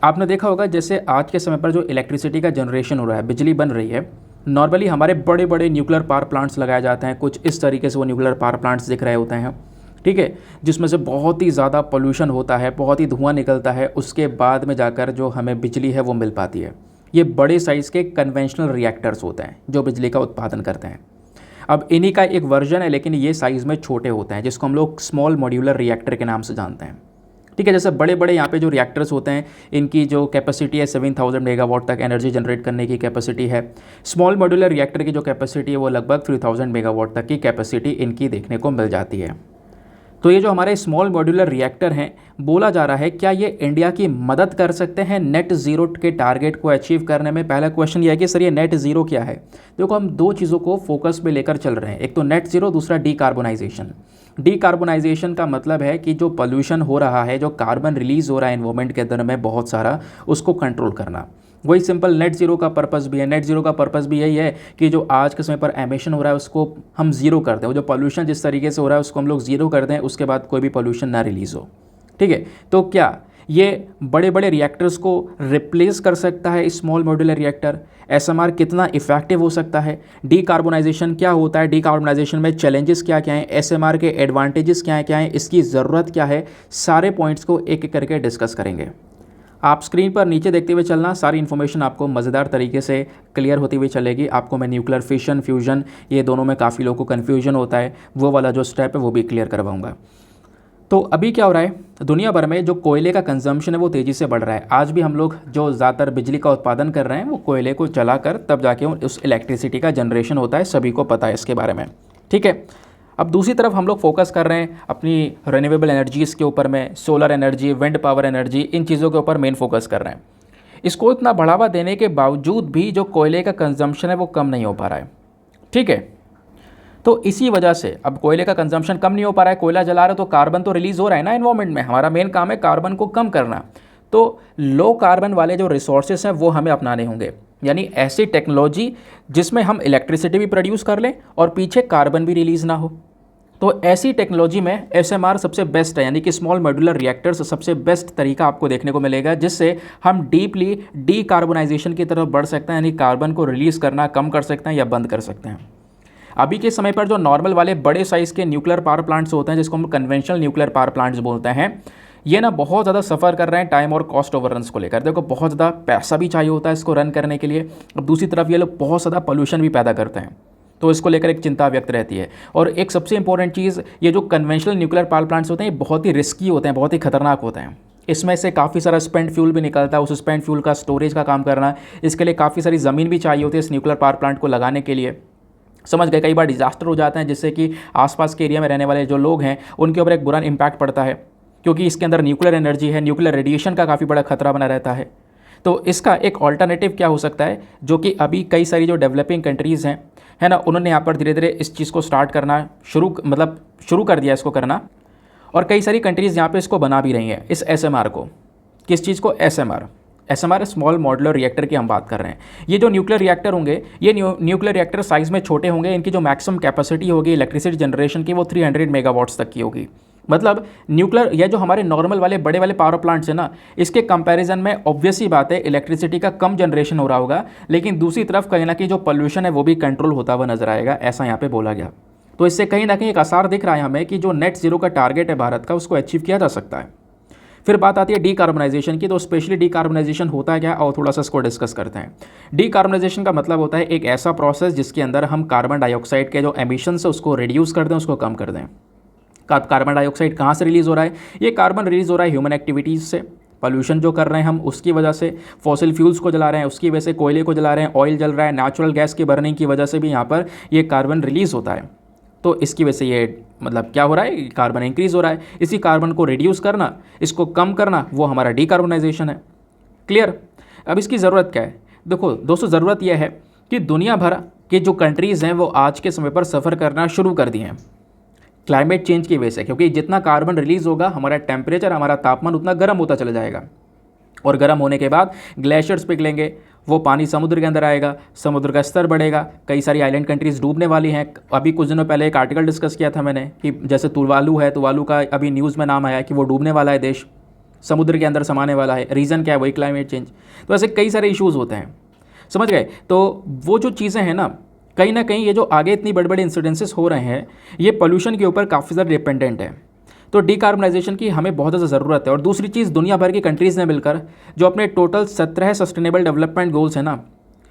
आपने देखा होगा जैसे आज के समय पर जो इलेक्ट्रिसिटी का जनरेशन हो रहा है, बिजली बन रही है, नॉर्मली हमारे बड़े बड़े न्यूक्लियर पावर प्लांट्स लगाए जाते हैं। कुछ इस तरीके से वो न्यूक्लियर पावर प्लांट्स दिख रहे होते हैं, ठीक है, जिसमें से बहुत ही ज़्यादा पोल्यूशन होता है, बहुत ही धुआं निकलता है, उसके बाद में जाकर जो हमें बिजली है वो मिल पाती है। ये बड़े साइज़ के कन्वेंशनल रिएक्टर्स होते हैं जो बिजली का उत्पादन करते हैं। अब इन्हीं का एक वर्जन है, लेकिन ये साइज़ में छोटे होते हैं, जिसको हम लोग स्मॉल मॉड्यूलर रिएक्टर के नाम से जानते हैं। ठीक है, जैसे बड़े बड़े यहाँ पे जो रिएक्टर्स होते हैं, इनकी जो कैपेसिटी है 7,000 मेगावाट तक एनर्जी जनरेट करने की कैपेसिटी है। स्मॉल मॉड्यूलर रिएक्टर की जो कैपेसिटी है वो लगभग 3,000 मेगावाट तक की कैपेसिटी इनकी देखने को मिल जाती है। तो ये जो हमारे स्मॉल मॉड्यूलर रिएक्टर हैं, बोला जा रहा है क्या ये इंडिया की मदद कर सकते हैं नेट ज़ीरो के टारगेट को अचीव करने में? पहला क्वेश्चन ये है कि सर ये नेट ज़ीरो क्या है? देखो, हम दो चीज़ों को फोकस पे लेकर चल रहे हैं, एक तो नेट ज़ीरो, दूसरा डीकार्बोनाइजेशन। डीकार्बोनाइजेशन का मतलब है कि जो पोल्यूशन हो रहा है, जो कार्बन रिलीज़ हो रहा है एनवायरनमेंट के अंदर में बहुत सारा, उसको कंट्रोल करना। वही सिंपल नेट ज़ीरो का पर्पस भी है। नेट ज़ीरो का पर्पस भी यही है कि जो आज के समय पर एमिशन हो रहा है उसको हम ज़ीरो कर दें, वो जो पोल्यूशन जिस तरीके से हो रहा है उसको हम लोग ज़ीरो कर दें, उसके बाद कोई भी पोल्यूशन ना रिलीज़ हो। ठीक है, तो क्या ये बड़े बड़े रिएक्टर्स को रिप्लेस कर सकता है स्मॉल मॉड्यूलर रिएक्टर? SMR कितना इफेक्टिव हो सकता है? डीकार्बोनाइजेशन क्या होता है? डीकार्बोनाइजेशन में चैलेंजेस क्या क्या हैं? SMR के एडवांटेजेस क्या हैं? इसकी ज़रूरत क्या है? सारे पॉइंट्स को एक एक करके डिस्कस करेंगे। आप स्क्रीन पर नीचे देखते हुए चलना, सारी इन्फॉर्मेशन आपको मज़ेदार तरीके से क्लियर होती हुई चलेगी। आपको मैं न्यूक्लियर फिशन, फ्यूजन, ये दोनों में काफ़ी लोगों को कन्फ्यूजन होता है, वो वाला जो स्टेप है वो भी क्लियर करवाऊंगा। तो अभी क्या हो रहा है, दुनिया भर में जो कोयले का कंजम्पशन है वो तेज़ी से बढ़ रहा है। आज भी हम लोग जो ज़्यादातर बिजली का उत्पादन कर रहे हैं वो कोयले को जलाकर तब जाके उस इलेक्ट्रिसिटी का जनरेशन होता है, सभी को पता है इसके बारे में। ठीक है, अब दूसरी तरफ हम लोग फोकस कर रहे हैं अपनी रिन्यूएबल एनर्जीज़ के ऊपर में, solar energy, wind power energy, इन चीज़ों के ऊपर मेन फोकस कर रहे हैं। इसको इतना बढ़ावा देने के बावजूद भी जो कोयले का कंजम्पशन है वो कम नहीं हो पा रहा है। ठीक है, तो इसी वजह से अब कोयले का कंजम्पशन कम नहीं हो पा रहा है। कोयला जला रहे तो कार्बन तो रिलीज़ हो रहा है ना एनवायरनमेंट में, हमारा मेन काम है कार्बन को कम करना। तो लो कार्बन वाले जो रिसोर्सेस हैं वो हमें अपनाने होंगे, यानी ऐसी टेक्नोलॉजी जिसमें हम इलेक्ट्रिसिटी भी प्रोड्यूस कर लें और पीछे कार्बन भी रिलीज़ ना हो। तो ऐसी टेक्नोलॉजी में SMR सबसे बेस्ट है, यानी कि स्मॉल मॉड्यूलर रिएक्टर्स सबसे बेस्ट तरीका आपको देखने को मिलेगा, जिससे हम डीपली डीकार्बोनाइजेशन की तरफ बढ़ सकते हैं, यानी कार्बन को रिलीज़ करना कम कर सकते हैं या बंद कर सकते हैं। अभी के समय पर जो नॉर्मल वाले बड़े साइज़ के न्यूक्लियर पावर प्लांट्स होते हैं, जिसको हम कन्वेंशनल न्यूक्लियर पावर प्लांट्स बोलते हैं, ये ना बहुत ज़्यादा सफ़र कर रहे हैं टाइम और कॉस्ट ओवररन्स को लेकर। देखो, बहुत ज़्यादा पैसा भी चाहिए होता है इसको रन करने के लिए। अब दूसरी तरफ ये लोग बहुत ज़्यादा पोल्यूशन भी पैदा करते हैं, तो इसको लेकर एक चिंता व्यक्त रहती है। और एक सबसे इंपॉर्टेंट चीज़, ये जो कन्वेंशनल न्यूक्लियर पावर प्लांट्स होते हैं ये बहुत ही रिस्की होते हैं, बहुत ही खतरनाक होते हैं। इसमें से काफ़ी सारा स्पेंट फ्यूल भी निकलता है, उस स्पेंट फ्यूल का स्टोरेज का काम करना, इसके लिए काफ़ी सारी ज़मीन भी चाहिए होती है इस न्यूक्लियर पावर प्लांट को लगाने के लिए। समझ गए, कई बार डिजास्टर हो जाते हैं जिससे कि आसपास के एरिया में रहने वाले जो लोग हैं उनके ऊपर एक बुरा इम्पैक्ट पड़ता है, क्योंकि इसके अंदर न्यूक्लियर एनर्जी है, न्यूक्लियर रेडिएशन का काफ़ी बड़ा खतरा बना रहता है। तो इसका एक ऑल्टरनेटिव क्या हो सकता है, जो कि अभी कई सारी जो डेवलपिंग कंट्रीज़ हैं, है ना, उन्होंने यहाँ पर धीरे धीरे इस चीज़ को स्टार्ट करना शुरू कर दिया इसको करना, और कई सारी कंट्रीज़ यहाँ पे इसको बना भी रही हैं, इस SMR को। किस चीज़ को? SMR स्मॉल मॉड्यूलर रिएक्टर की हम बात कर रहे हैं। ये जो न्यूक्लियर रिएक्टर होंगे, ये न्यूक्लियर रिएक्टर साइज़ में छोटे होंगे, इनकी जो मैक्सिमम कैपेसिटी होगी इलेक्ट्रिसिटी जनरेशन की वो 300 मेगावाट्स तक की होगी। मतलब न्यूक्लियर या जो हमारे नॉर्मल वाले बड़े वाले पावर प्लांट्स है ना, इसके कंपैरिजन में ऑब्वियस ही बात है इलेक्ट्रिसिटी का कम जनरेशन हो रहा होगा, लेकिन दूसरी तरफ कहीं ना कहीं जो पोल्यूशन है वो भी कंट्रोल होता हुआ नजर आएगा, ऐसा यहाँ पे बोला गया। तो इससे कहीं ना कहीं एक आसार दिख रहा है हमें कि जो नेट जीरो का टारगेट है भारत का, उसको अचीव किया जा सकता है। फिर बात आती है डीकार्बनाइजेशन की। तो स्पेशली डीकार्बनाइजेशन होता है क्या, और थोड़ा सा इसको डिस्कस करते हैं। डीकार्बनाइजेशन का मतलब होता है एक ऐसा प्रोसेस जिसके अंदर हम कार्बन डाइऑक्साइड के जो एमिशंस है उसको रिड्यूस कर दें, उसको कम कर दें। कार्बन डाइऑक्साइड कहाँ से रिलीज़ हो रहा है, ये कार्बन रिलीज़ हो रहा है ह्यूमन एक्टिविटीज़ से, पोल्यूशन जो कर रहे हैं हम उसकी वजह से, फॉसिल फ्यूल्स को जला रहे हैं उसकी वजह से, कोयले को जला रहे हैं, ऑयल जल रहा है, नेचुरल गैस की बर्निंग की वजह से भी यहाँ पर ये कार्बन रिलीज़ होता है। तो इसकी वजह से ये मतलब क्या हो रहा है, कार्बन इंक्रीज़ हो रहा है। इसी कार्बन को रिड्यूस करना, इसको कम करना, वो हमारा डीकार्बनाइजेशन है। क्लियर। अब इसकी ज़रूरत क्या है, देखो दोस्तों, ज़रूरत यह है कि दुनिया भर के जो कंट्रीज़ हैं वो आज के समय पर सफ़र करना शुरू कर दिए हैं क्लाइमेट चेंज की वजह से, क्योंकि जितना कार्बन रिलीज़ होगा हमारा टेम्परेचर, हमारा तापमान उतना गर्म होता चला जाएगा, और गर्म होने के बाद ग्लेशियर्स पिघलेंगे, वो पानी समुद्र के अंदर आएगा, समुद्र का स्तर बढ़ेगा, कई सारी आइलैंड कंट्रीज़ डूबने वाली हैं। अभी कुछ दिनों पहले एक आर्टिकल डिस्कस किया था मैंने कि जैसे तुवालू है, तुवालू का अभी न्यूज़ में नाम आया कि वो डूबने वाला है, देश समुद्र के अंदर समाने वाला है। रीज़न क्या है, वही क्लाइमेट चेंज। तो ऐसे कई सारे इश्यूज़ होते हैं, समझ गए। तो वो जो चीज़ें हैं ना कहीं ये जो आगे इतनी बड़े बड़े इंसिडेंसेस हो रहे हैं, ये पोल्यूशन के ऊपर काफ़ी ज़्यादा डिपेंडेंट है। तो डीकार्बनाइजेशन की हमें बहुत ज़्यादा ज़रूरत है। और दूसरी चीज़, दुनिया भर की कंट्रीज़ ने मिलकर जो अपने टोटल 17 सस्टेनेबल डेवलपमेंट गोल्स हैं ना,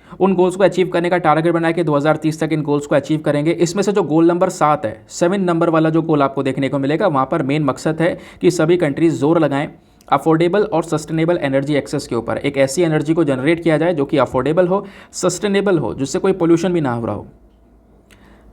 उन गोल्स को अचीव करने का टारगेट बनाया कि 2030 तक इन गोल्स को अचीव करेंगे। इसमें से जो गोल नंबर 7 है, 7 नंबर वाला जो गोल आपको देखने को मिलेगा, वहाँ पर मेन मकसद है कि सभी कंट्रीज़ जोर लगाएं अफोर्डेबल और सस्टेनेबल एनर्जी एक्सेस के ऊपर। एक ऐसी एनर्जी को जनरेट किया जाए जो कि अफोर्डेबल हो, सस्टेनेबल हो, जिससे कोई पोल्यूशन भी ना हो रहा हो।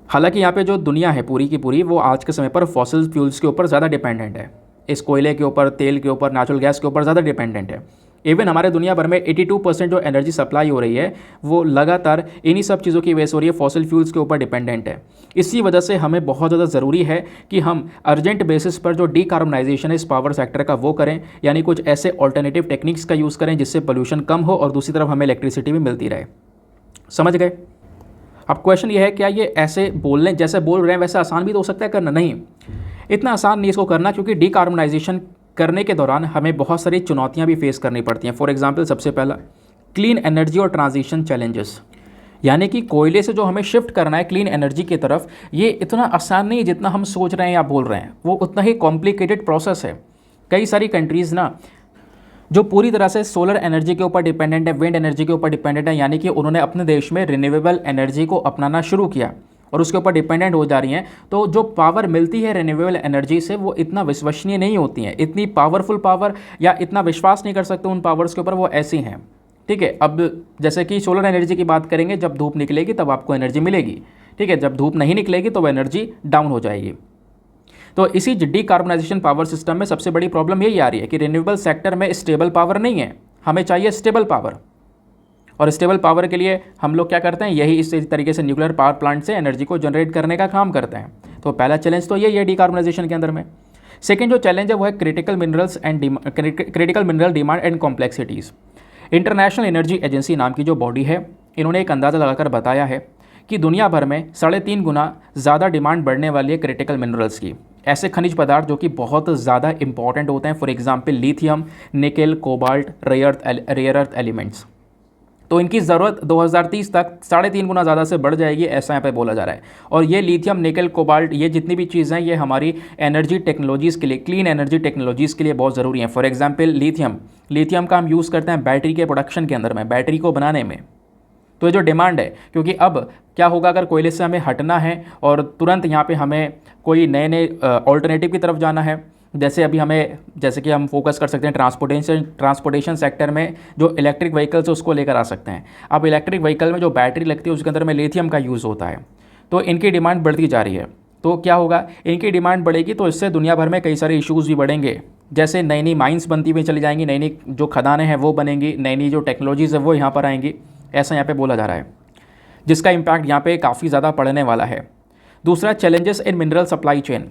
हालांकि यहाँ पे जो दुनिया है पूरी की पूरी, वो आज के समय पर फॉसिल फ्यूल्स के ऊपर ज़्यादा डिपेंडेंट है, इस कोयले के ऊपर, तेल के ऊपर, नेचुरल गैस के ऊपर ज़्यादा डिपेंडेंट है। इवन हमारे दुनिया भर में 82% जो एनर्जी सप्लाई हो रही है वो लगातार इन्हीं सब चीज़ों की वजह से हो रही है, फॉसिल फ्यूल्स के ऊपर डिपेंडेंट है। इसी वजह से हमें बहुत ज़्यादा ज़रूरी है कि हम अर्जेंट बेसिस पर जो डीकार्बनाइजेशन है इस पावर सेक्टर का वो करें, यानी कुछ ऐसे ऑल्टरनेटिव टेक्निक्स का यूज़ करें जिससे पोल्यूशन कम हो और दूसरी तरफ हमें इलेक्ट्रिसिटी भी मिलती रहे। समझ गए। अब क्वेश्चन ये है, क्या ये ऐसे बोलने जैसे बोल रहे हैं वैसे आसान भी तो हो सकता है करना? नहीं, इतना आसान नहीं इसको करना, क्योंकि डीकार्बनाइजेशन करने के दौरान हमें बहुत सारी चुनौतियां भी फेस करनी पड़ती हैं। फॉर एग्जांपल, सबसे पहला क्लीन एनर्जी और ट्रांजिशन चैलेंजेस, यानी कि कोयले से जो हमें शिफ्ट करना है क्लीन एनर्जी की तरफ, ये इतना आसान नहीं है जितना हम सोच रहे हैं या बोल रहे हैं, वो उतना ही कॉम्प्लिकेटेड प्रोसेस है। कई सारी कंट्रीज़ ना जो पूरी तरह से सोलर एनर्जी के ऊपर डिपेंडेंट है, विंड एनर्जी के ऊपर डिपेंडेंट है, यानी कि उन्होंने अपने देश में रिन्यूएबल एनर्जी को अपनाना शुरू किया और उसके ऊपर डिपेंडेंट हो जा रही हैं, तो जो पावर मिलती है रिन्यूएबल एनर्जी से वो इतना विश्वसनीय नहीं होती हैं, इतनी पावरफुल पावर या इतना विश्वास नहीं कर सकते उन पावर्स के ऊपर, वो ऐसी हैं। ठीक है। अब जैसे कि सोलर एनर्जी की बात करेंगे, जब धूप निकलेगी तब आपको एनर्जी मिलेगी, ठीक है, जब धूप नहीं निकलेगी तो वो एनर्जी डाउन हो जाएगी। तो इसी डीकार्बनाइजेशन पावर सिस्टम में सबसे बड़ी प्रॉब्लम यही आ रही है कि रिन्यूएबल सेक्टर में स्टेबल पावर नहीं है, हमें चाहिए स्टेबल पावर। और स्टेबल पावर के लिए हम लोग क्या करते हैं, यही इस तरीके से न्यूक्लियर पावर प्लांट से एनर्जी को जनरेट करने का काम करते हैं। तो पहला चैलेंज तो यही है डीकार्बनाइजेशन के अंदर में। सेकेंड जो चैलेंज है वो है critical mineral demand and complexities. International energy agency नाम की जो बॉडी है, इन्होंने एक अंदाज़ा लगाकर बताया है कि दुनिया भर में 3.5 गुना ज़्यादा डिमांड बढ़ने वाली है क्रिटिकल मिनरल्स की, ऐसे खनिज पदार्थ जो कि बहुत ज़्यादा इंपॉर्टेंट होते हैं। For example lithium, nickel, cobalt, rare earth elements. तो इनकी ज़रूरत 2030 तक 3.5 गुना ज़्यादा से बढ़ जाएगी, ऐसा यहाँ पे बोला जा रहा है। और ये लिथियम, निकेल, कोबाल्ट, ये जितनी भी चीज़ें हैं ये हमारी एनर्जी टेक्नोलॉजीज़ के लिए, क्लीन एनर्जी टेक्नोलॉजीज़ के लिए बहुत ज़रूरी है। फॉर एग्जांपल लिथियम का हम यूज़ करते हैं बैटरी के प्रोडक्शन के अंदर में, बैटरी को बनाने में। तो ये जो डिमांड है, क्योंकि अब क्या होगा अगर कोयले से हमें हटना है और तुरंत यहाँ पे हमें कोई नए नए ऑल्टरनेटिव की तरफ जाना है, जैसे कि हम फोकस कर सकते हैं ट्रांसपोर्टेशन सेक्टर में जो इलेक्ट्रिक व्हीकल्स है उसको लेकर आ सकते हैं। अब इलेक्ट्रिक व्हीकल में जो बैटरी लगती है उसके अंदर में लिथियम का यूज़ होता है, तो इनकी डिमांड बढ़ती जा रही है। तो क्या होगा, इनकी डिमांड बढ़ेगी तो इससे दुनिया भर में कई सारे इश्यूज़ भी बढ़ेंगे, जैसे नई नई माइंस बनती हुई चली जाएंगी, नई नई जो खदानें हैं वो बनेंगी, नई नई जो टेक्नोलॉजीज़ है वो यहाँ पर आएंगी, ऐसा यहाँ पे बोला जा रहा है, जिसका इम्पैक्ट यहाँ पे काफ़ी ज़्यादा पड़ने वाला है। दूसरा, challenges in mineral supply chain.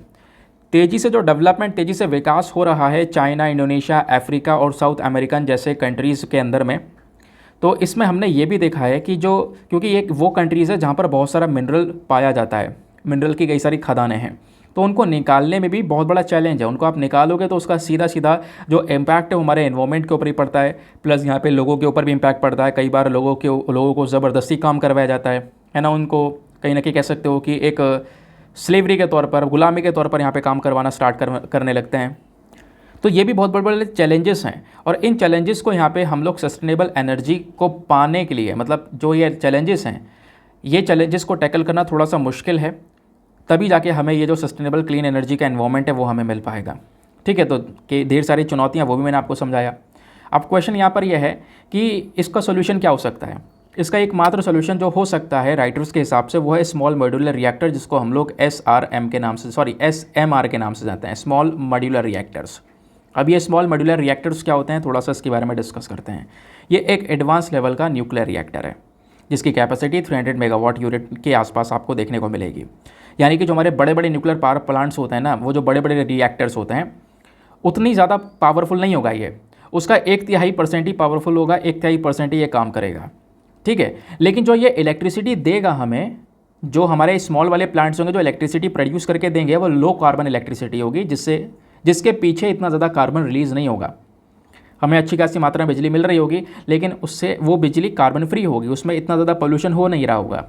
तेज़ी से जो डेवलपमेंट, तेज़ी से विकास हो रहा है चाइना, इंडोनेशिया, अफ्रीका और साउथ अमेरिकन जैसे कंट्रीज़ के अंदर में, तो इसमें हमने ये भी देखा है कि क्योंकि एक वो कंट्रीज़ है जहाँ पर बहुत सारा मिनरल पाया जाता है, मिनरल की कई सारी खदानें हैं, तो उनको निकालने में भी बहुत बड़ा चैलेंज है। उनको आप निकालोगे तो उसका सीधा सीधा जो इम्पैक्ट है वो हमारे एनवायरमेंट के ऊपर ही पड़ता है, प्लस यहाँ पे लोगों के ऊपर भी इम्पैक्ट पड़ता है। कई बार लोगों को ज़बरदस्ती काम करवाया जाता है ना, उनको कहीं ना कहीं कह सकते हो कि एक स्लेवरी के तौर पर, गुलामी के तौर पर यहाँ पे काम करवाना करने लगते हैं। तो ये भी बहुत बड़े बड़े चैलेंजेस हैं, और इन चैलेंजेस को यहाँ पे हम लोग सस्टेनेबल एनर्जी को पाने के लिए, मतलब जो ये चैलेंजेस हैं, ये चैलेंजेस को टैकल करना थोड़ा सा मुश्किल है, तभी जाके हमें ये जो सस्टेनेबल क्लीन एनर्जी का एनवायरनमेंट है वो हमें मिल पाएगा। ठीक है, तो कि ढेर सारी चुनौतियाँ वो भी मैंने आपको समझाया। अब क्वेश्चन यहाँ पर यह है कि इसका सोल्यूशन क्या हो सकता है। इसका एकमात्र सोल्यूशन जो हो सकता है राइटर्स के हिसाब से वो है स्मॉल मॉड्यूलर रिएक्टर, जिसको हम लोग SRM के नाम से, SMR के नाम से जानते हैं, स्मॉल मॉड्यूलर रिएक्टर्स। अब ये स्मॉल मॉड्यूलर रिएक्टर्स क्या होते हैं, थोड़ा सा इसके बारे में डिस्कस करते हैं। ये एक एडवांस लेवल का न्यूक्लियर रिएक्टर है जिसकी कैपेसिटी 300 मेगावाट यूनिट के आसपास आपको देखने को मिलेगी। यानी कि जो हमारे बड़े बड़े न्यूक्लियर पावर प्लांट्स होते हैं ना, वो जो बड़े बड़े रिएक्टर्स होते हैं उतनी ज़्यादा पावरफुल नहीं होगा ये, उसका 1/3% ही पावरफुल होगा, 1/3% ही ये काम करेगा। ठीक है, लेकिन जो ये इलेक्ट्रिसिटी देगा हमें, जो हमारे स्मॉल वाले प्लांट्स होंगे जो इलेक्ट्रिसिटी प्रोड्यूस करके देंगे, वो लो कार्बन इलेक्ट्रिसिटी होगी, जिसके पीछे इतना ज़्यादा कार्बन रिलीज़ नहीं होगा। हमें अच्छी खासी मात्रा में बिजली मिल रही होगी, लेकिन उससे वो बिजली कार्बन फ्री होगी, उसमें इतना ज़्यादा पोल्यूशन हो नहीं रहा होगा।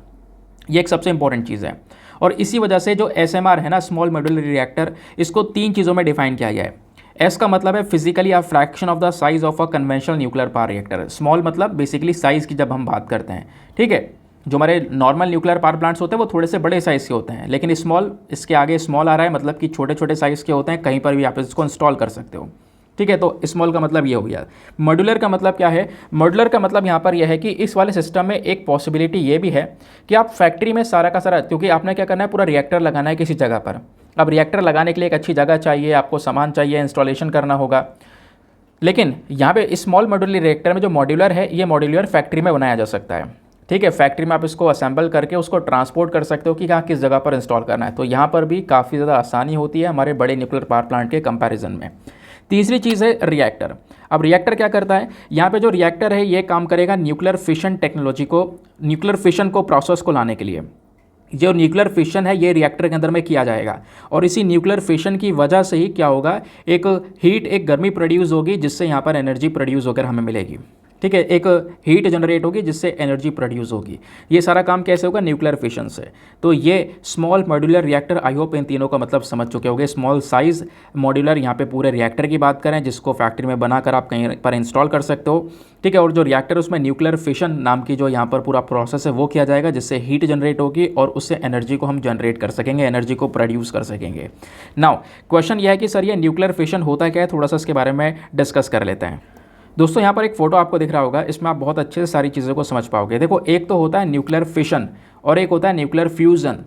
ये एक सबसे इंपॉर्टेंट चीज़ है। और इसी वजह से जो SMR है ना, स्मॉल मॉड्यूलर रिएक्टर, इसको 3 चीज़ों में डिफाइन किया गया है। एस का मतलब है physically a fraction of the size of a conventional nuclear power reactor. Small मतलब बेसिकली साइज़ की जब हम बात करते हैं, ठीक है, जो हमारे नॉर्मल न्यूक्लियर पावर प्लांट्स होते हैं वो थोड़े से बड़े साइज़ के होते हैं, लेकिन स्मॉल, इसके आगे स्मॉल आ रहा है, मतलब कि छोटे छोटे साइज़ के होते हैं, कहीं पर भी आप इसको इंस्टॉल कर सकते हो। ठीक है, तो स्मॉल का मतलब ये हो गया। मॉड्यूलर का मतलब क्या है, मॉड्यूलर का मतलब यहाँ पर यह है कि इस वाले सिस्टम में एक पॉसिबिलिटी ये भी है कि आप फैक्ट्री में सारा का सारा, क्योंकि आपने क्या करना है, पूरा रिएक्टर लगाना है किसी जगह पर। अब रिएक्टर लगाने के लिए एक अच्छी जगह चाहिए, आपको सामान चाहिए, इंस्टॉलेशन करना होगा। लेकिन यहाँ पे स्मॉल मॉड्यूलर रिएक्टर में जो मॉड्यूलर है, ये मॉड्यूलर फैक्ट्री में बनाया जा सकता है। ठीक है, फैक्ट्री में आप इसको असेंबल करके उसको ट्रांसपोर्ट कर सकते हो कि कहाँ किस जगह पर इंस्टॉल करना है। तो यहाँ पर भी काफ़ी ज़्यादा आसानी होती है हमारे बड़े न्यूक्लियर पावर प्लांट के कंपैरिजन में। तीसरी चीज़ है रिएक्टर। अब रिएक्टर क्या करता है, यहाँ पे जो रिएक्टर है ये काम करेगा न्यूक्लियर फिशन टेक्नोलॉजी को, न्यूक्लियर फिशन को प्रोसेस को लाने के लिए। जो न्यूक्लियर फिशन है ये रिएक्टर के अंदर में किया जाएगा, और इसी न्यूक्लियर फिशन की वजह से ही क्या होगा, एक हीट, एक गर्मी प्रोड्यूस होगी, जिससे यहाँ पर एनर्जी प्रोड्यूस होकर हमें मिलेगी। ठीक है, एक हीट जनरेट होगी जिससे एनर्जी प्रोड्यूस होगी। ये सारा काम कैसे होगा, न्यूक्लियर फिशन से। तो ये small modular reactor, I hope इन तीनों का मतलब समझ चुके होंगे। स्मॉल साइज मॉड्यूलर, यहाँ पे पूरे रिएक्टर की बात करें, जिसको फैक्ट्री में बनाकर आप कहीं पर इंस्टॉल कर सकते हो। ठीक है, और जो रिएक्टर उसमें न्यूक्लियर फिशन नाम की जो यहाँ पर पूरा प्रोसेस है वो किया जाएगा, जिससे हीट जनरेट होगी और उससे एनर्जी को हम जनरेट कर सकेंगे, एनर्जी को प्रोड्यूस कर सकेंगे। नाउ क्वेश्चन यह है कि सर ये न्यूक्लियर फिशन होता क्या है, थोड़ा सा इसके बारे में डिस्कस कर लेते हैं। दोस्तों यहाँ पर एक फ़ोटो आपको दिख रहा होगा, इसमें आप बहुत अच्छे से सारी चीज़ों को समझ पाओगे। देखो, एक तो होता है न्यूक्लियर फिशन और एक होता है न्यूक्लियर फ्यूज़न।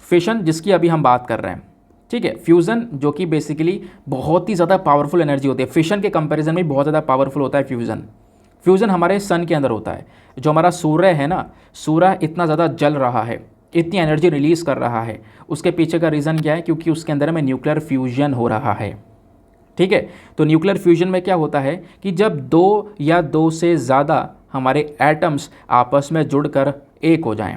फिशन जिसकी अभी हम बात कर रहे हैं, ठीक है, फ्यूज़न जो कि बेसिकली बहुत ही ज़्यादा पावरफुल एनर्जी होती है। फिशन के कंपैरिजन में बहुत ज़्यादा पावरफुल होता है फ्यूज़न। फ्यूज़न हमारे सन के अंदर होता है। जो हमारा सूर्य है ना, सूर्य इतना ज़्यादा जल रहा है, इतनी एनर्जी रिलीज़ कर रहा है, उसके पीछे का रीज़न क्या है, क्योंकि उसके अंदर में न्यूक्लियर फ्यूजन हो रहा है। ठीक है, तो न्यूक्लियर फ्यूजन में क्या होता है कि जब 2 या 2 से ज़्यादा हमारे एटम्स आपस में जुड़कर एक हो जाएं।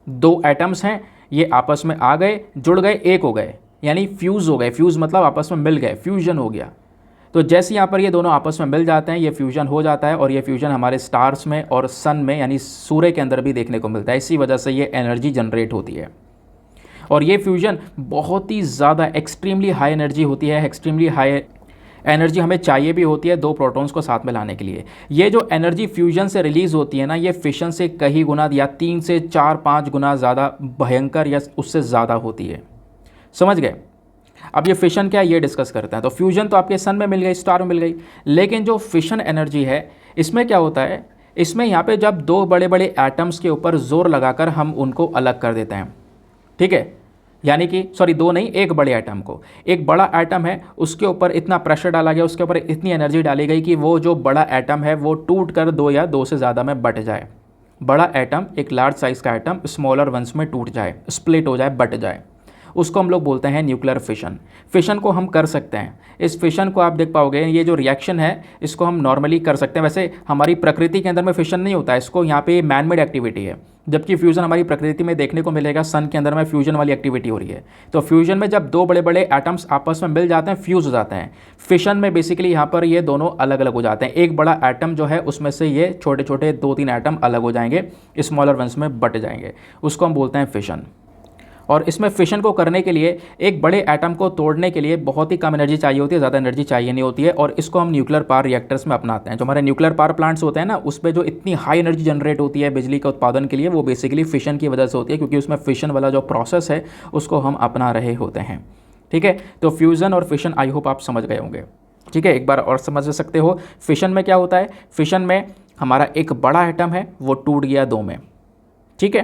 2 एटम्स हैं, ये आपस में आ गए, जुड़ गए, एक हो गए, यानी फ्यूज़ हो गए। फ्यूज़ मतलब आपस में मिल गए, फ्यूजन हो गया। तो जैसे यहाँ पर ये दोनों आपस में मिल जाते हैं, ये फ्यूजन हो जाता है, और ये फ्यूजन हमारे स्टार्स में और सन में यानी सूर्य के अंदर भी देखने को मिलता है। इसी वजह से ये एनर्जी जनरेट होती है, और ये फ्यूजन बहुत ही ज़्यादा एक्सट्रीमली हाई एनर्जी होती है। एक्सट्रीमली हाई एनर्जी हमें चाहिए भी होती है 2 प्रोटॉन्स को साथ में लाने के लिए। ये जो एनर्जी फ्यूजन से रिलीज़ होती है ना, ये फिशन से कई गुना या 3 से 4-5 गुना ज़्यादा भयंकर या उससे ज़्यादा होती है। समझ गए? अब ये फिशन क्या है ये डिस्कस करते हैं। तो फ्यूजन तो आपके सन में मिल गई, स्टार में मिल गई, लेकिन जो फिशन एनर्जी है इसमें क्या होता है, इसमें यहाँ पे जब 2 बड़े बड़े एटम्स के ऊपर जोर लगाकर हम उनको अलग कर देते हैं। ठीक है, यानी कि 2 नहीं, एक बड़े एटम को, एक बड़ा एटम है उसके ऊपर इतना प्रेशर डाला गया, उसके ऊपर इतनी एनर्जी डाली गई कि वो जो बड़ा एटम है वो टूट कर 2 या 2 से ज़्यादा में बट जाए। बड़ा एटम, एक लार्ज साइज़ का एटम स्मॉलर वंस में टूट जाए, स्प्लिट हो जाए, बट जाए। उसको हम लोग बोलते हैं न्यूक्लियर फिशन। फिशन को हम कर सकते हैं, इस फिशन को आप देख पाओगे, ये जो रिएक्शन है इसको हम नॉर्मली कर सकते हैं। वैसे हमारी प्रकृति के अंदर में फिशन नहीं होता है, इसको यहाँ पे मैन मेड एक्टिविटी है, जबकि फ्यूज़न हमारी प्रकृति में देखने को मिलेगा, सन के अंदर में फ्यूजन वाली एक्टिविटी हो रही है। तो फ्यूजन में जब दो बड़े बड़े एटम्स आपस में मिल जाते हैं, फ्यूज हो जाते हैं। फिशन में बेसिकली यहाँ पर ये दोनों अलग अलग हो जाते हैं, एक बड़ा एटम जो है उसमें से ये छोटे छोटे 2-3 एटम अलग हो जाएंगे, स्मॉलर वंस में बट जाएंगे, उसको हम बोलते हैं फिशन। और इसमें फिशन को करने के लिए एक बड़े एटम को तोड़ने के लिए बहुत ही कम एनर्जी चाहिए होती है, ज़्यादा एनर्जी चाहिए नहीं होती है, और इसको हम न्यूक्लियर पावर रिएक्टर्स में अपनाते हैं। जो हमारे न्यूक्लियर पावर प्लांट्स होते हैं ना, उस पर जो इतनी हाई एनर्जी जनरेट होती है बिजली के उत्पादन के लिए, वो बेसिकली फिशन की वजह से होती है, क्योंकि उसमें फिशन वाला जो प्रोसेस है उसको हम अपना रहे होते हैं। ठीक है, तो फ्यूज़न और फिशन आई होप आप समझ गए होंगे। ठीक है, एक बार और समझ सकते हो। फिशन में क्या होता है, फिशन में हमारा एक बड़ा एटम है वो टूट गया 2 में। ठीक है,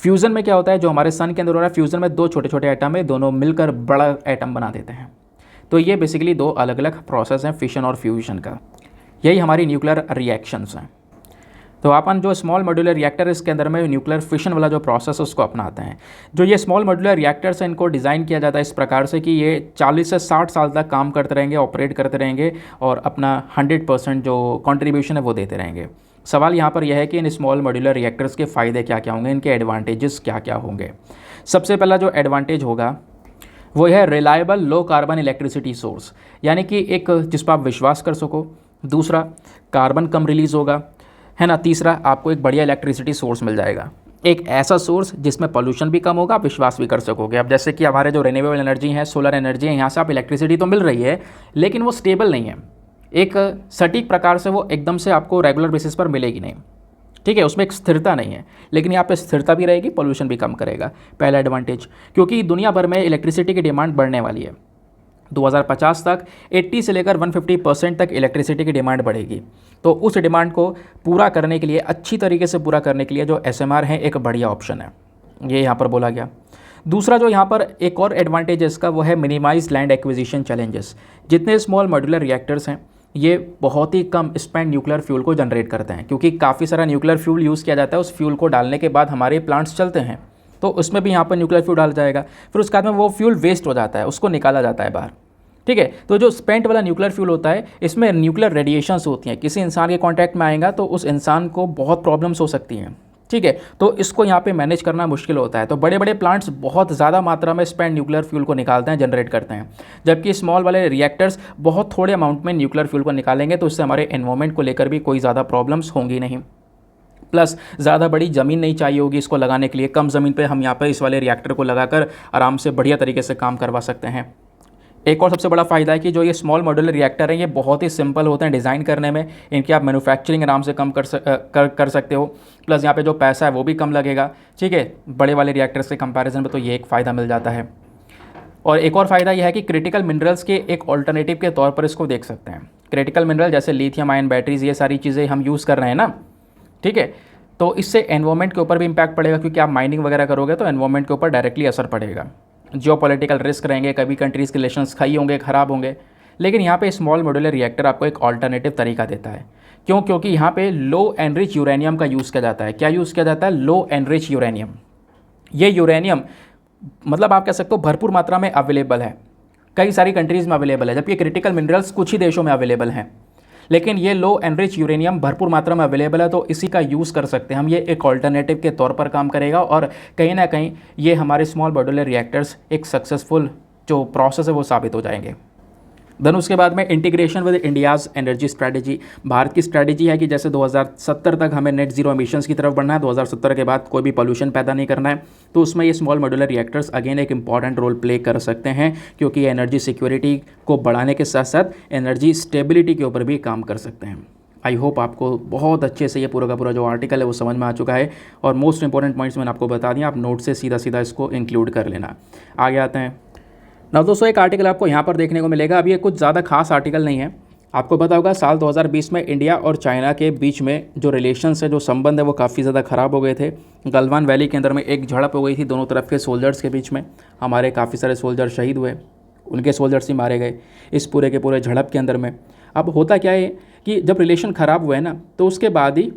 फ्यूज़न में क्या होता है, जो हमारे सन के अंदर हो रहा है, फ्यूज़न में 2 छोटे छोटे एटम है, दोनों मिलकर बड़ा एटम बना देते हैं। तो ये बेसिकली 2 अलग अलग प्रोसेस हैं फिशन और फ्यूजन का। यही हमारी न्यूक्लियर रिएक्शंस हैं। तो अपन जो स्मॉल मॉड्यूलर रिएक्टर, इसके अंदर में न्यूक्लियर फिशन वाला जो प्रोसेस है उसको अपनाते हैं। जो ये स्मॉल मॉड्यूलर रिएक्टर्स हैं, इनको डिज़ाइन किया जाता है इस प्रकार से कि ये 40 से 60 साल तक काम करते रहेंगे, ऑपरेट करते रहेंगे, और अपना 100% जो कॉन्ट्रीब्यूशन है वो देते रहेंगे। सवाल यहाँ पर यह है कि इन स्मॉल मॉड्यूलर रिएक्टर्स के फ़ायदे क्या क्या होंगे, इनके एडवांटेजेस क्या क्या होंगे। सबसे पहला जो एडवांटेज होगा वो है reliable low carbon electricity source, यानी कि एक जिस पर आप विश्वास कर सको। दूसरा, कार्बन कम रिलीज़ होगा, है ना। तीसरा, आपको एक बढ़िया इलेक्ट्रिसिटी सोर्स मिल जाएगा, एक ऐसा सोर्स जिसमें पोल्यूशन भी कम होगा, आप विश्वास भी कर सकोगे। अब जैसे कि हमारे जो रिन्यूएबल एनर्जी है, सोलर एनर्जी है, यहाँ से आप इलेक्ट्रिसिटी तो मिल रही है, लेकिन वो स्टेबल नहीं है, एक सटीक प्रकार से वो एकदम से आपको रेगुलर बेसिस पर मिलेगी नहीं। ठीक है, उसमें एक स्थिरता नहीं है, लेकिन यहाँ पे स्थिरता भी रहेगी, पोल्यूशन भी कम करेगा। पहला एडवांटेज, क्योंकि दुनिया भर में इलेक्ट्रिसिटी की डिमांड बढ़ने वाली है। 2050 तक 80 से लेकर 150% तक इलेक्ट्रिसिटी की डिमांड बढ़ेगी। तो उस डिमांड को पूरा करने के लिए, अच्छी तरीके से पूरा करने के लिए जो SMR है एक बढ़िया ऑप्शन है, ये यहाँ पर बोला गया। दूसरा जो यहाँ पर एक और एडवांटेज है इसका, वो है मिनिमाइज लैंड एक्विजिशन चैलेंजेस। जितने स्मॉल मॉड्यूलर रिएक्टर्स हैं ये बहुत ही कम स्पेंड न्यूक्लियर फ्यूल को जनरेट करते हैं, क्योंकि काफ़ी सारा न्यूक्लियर फ्यूल यूज़ किया जाता है। उस फ्यूल को डालने के बाद हमारे प्लांट्स चलते हैं, तो उसमें भी यहाँ पर न्यूक्लियर फ्यूल डाला जाएगा, फिर उसके बाद में वो फ्यूल वेस्ट हो जाता है, उसको निकाला जाता है बाहर। ठीक है, तो जो स्पेंट वाला न्यूक्लियर फ्यूल होता है, इसमें न्यूक्लियर रेडिएशंस होती हैं, किसी इंसान के कांटेक्ट में आएगा तो उस इंसान को बहुत प्रॉब्लम्स हो सकती हैं। ठीक है, तो इसको यहाँ पे मैनेज करना मुश्किल होता है। तो बड़े बड़े प्लांट्स बहुत ज़्यादा मात्रा में स्पेंट न्यूक्लियर फ्यूल को निकालते हैं, जनरेट करते हैं, जबकि स्मॉल वाले रिएक्टर्स बहुत थोड़े अमाउंट में न्यूक्लियर फ्यूल को निकालेंगे, तो इससे हमारे एनवायरनमेंट को लेकर भी कोई ज़्यादा प्रॉब्लम्स होंगी नहीं। प्लस ज़्यादा बड़ी ज़मीन नहीं चाहिए होगी इसको लगाने के लिए, कम ज़मीन पे हम यहाँ पर इस वाले रिएक्टर को लगाकर आराम से बढ़िया तरीके से काम करवा सकते हैं। एक और सबसे बड़ा फ़ायदा है कि जो ये स्मॉल मॉड्यूलर रिएक्टर हैं ये बहुत ही सिंपल होते हैं डिज़ाइन करने में, इनकी आप मैन्युफैक्चरिंग आराम से कम कर सकते हो। प्लस यहाँ पे जो पैसा है वो भी कम लगेगा। ठीक है, बड़े वाले रिएक्टर्स के कंपैरिजन में तो ये एक फ़ायदा मिल जाता है। और एक और फ़ायदा यह है कि क्रिटिकल मिनरल्स के एक ऑल्टरनेटिव के तौर पर इसको देख सकते हैं। क्रिटिकल मिनरल जैसे लिथियम आयन बैटरीज, ये सारी चीज़ें हम यूज़ कर रहे हैं ना। ठीक है, तो इससे एनवायरनमेंट के ऊपर भी इम्पैक्ट पड़ेगा, क्योंकि आप माइनिंग वगैरह करोगे तो एनवायरनमेंट के ऊपर डायरेक्टली असर पड़ेगा। जियोपॉलिटिकल रिस्क रहेंगे, कभी कंट्रीज़ के रिलेशंस खाई होंगे, ख़राब होंगे। लेकिन यहाँ पे स्मॉल मॉड्यूलर रिएक्टर आपको एक ऑल्टरनेटिव तरीका देता है। क्यों? क्योंकि यहाँ पे लो एनरिच यूरेनियम का यूज़ किया जाता है। क्या यूज़ किया जाता है? लो एनरिच यूरेनियम। ये यूरेनियम मतलब आप कह सकते हो भरपूर मात्रा में अवेलेबल है, कई सारी कंट्रीज़ में अवेलेबल है, जबकि क्रिटिकल मिनरल्स कुछ ही देशों में अवेलेबल हैं। लेकिन ये लो एनरिच यूरेनियम भरपूर मात्रा में अवेलेबल है, तो इसी का यूज़ कर सकते हैं हम। ये एक ऑल्टरनेटिव के तौर पर काम करेगा, और कहीं ना कहीं ये हमारे स्मॉल मॉड्यूलर रिएक्टर्स एक सक्सेसफुल जो प्रोसेस है वो साबित हो जाएंगे। देन उसके बाद में integration with India's energy strategy. Bharat की स्ट्रैटेजी है कि जैसे 2070 तक हमें नेट जीरो एमिशंस की तरफ बढ़ना है, 2070 के बाद कोई भी पोल्यूशन पैदा नहीं करना है, तो उसमें ये स्मॉल मॉड्यूलर रिएक्टर्स अगेन एक इंपॉर्टेंट रोल प्ले कर सकते हैं, क्योंकि ये एनर्जी सिक्योरिटी को बढ़ाने के साथ साथ एनर्जी स्टेबिलिटी के ऊपर भी काम कर सकते हैं। आई होप आपको बहुत अच्छे से ये पूरा का पूरा जो आर्टिकल है वो समझ में आ चुका है, और मोस्ट इंपॉर्टेंट पॉइंट्स मैंने आपको बता दिया, आप नोट से सीधा सीधा इसको इंक्लूड कर लेना। आगे आते हैं ना दोस्तों, एक आर्टिकल आपको यहाँ पर देखने को मिलेगा। अब ये कुछ ज़्यादा खास आर्टिकल नहीं है। आपको पता होगा साल 2020 में इंडिया और चाइना के बीच में जो रिलेशंस है, जो संबंध है, वो काफ़ी ज़्यादा ख़राब हो गए थे। गलवान वैली के अंदर में एक झड़प हो गई थी दोनों तरफ के सोल्जर्स के बीच में। हमारे काफ़ी सारे सोल्जर शहीद हुए, उनके सोल्जर्स ही मारे गए इस पूरे के पूरे झड़प के अंदर में। अब होता क्या है कि जब रिलेशन ख़राब हुए ना, तो उसके बाद ही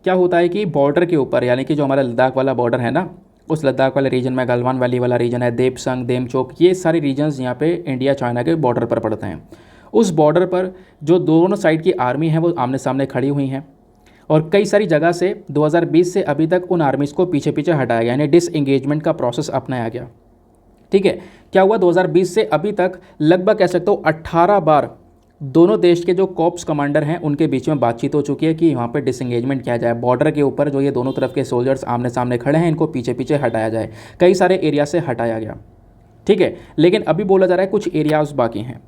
क्या होता है कि बॉर्डर के ऊपर, यानी कि जो हमारा लद्दाख वाला बॉर्डर है ना, उस लद्दाख वाले रीजन में गलवान वैली वाला रीजन है, देपसंग, देमचोक, ये सारे रीजन्स यहाँ पे इंडिया चाइना के बॉर्डर पर पड़ते हैं। उस बॉर्डर पर जो दोनों साइड की आर्मी है वो आमने सामने खड़ी हुई हैं और कई सारी जगह से 2020 से अभी तक उन आर्मीज़ को पीछे पीछे हटाया गया, यानी डिसएंगेजमेंट का प्रोसेस अपनाया गया। ठीक है, क्या हुआ 2020 से अभी तक लगभग कह सकते हो 18 बार दोनों देश के जो कॉर्प्स कमांडर हैं उनके बीच में बातचीत हो चुकी है कि वहाँ पे डिसएंगेजमेंट किया जाए, बॉर्डर के ऊपर जो ये दोनों तरफ के सोल्जर्स आमने सामने खड़े हैं इनको पीछे पीछे हटाया जाए। कई सारे एरिया से हटाया गया। ठीक है, लेकिन अभी बोला जा रहा है कुछ एरियाज बाकी हैं।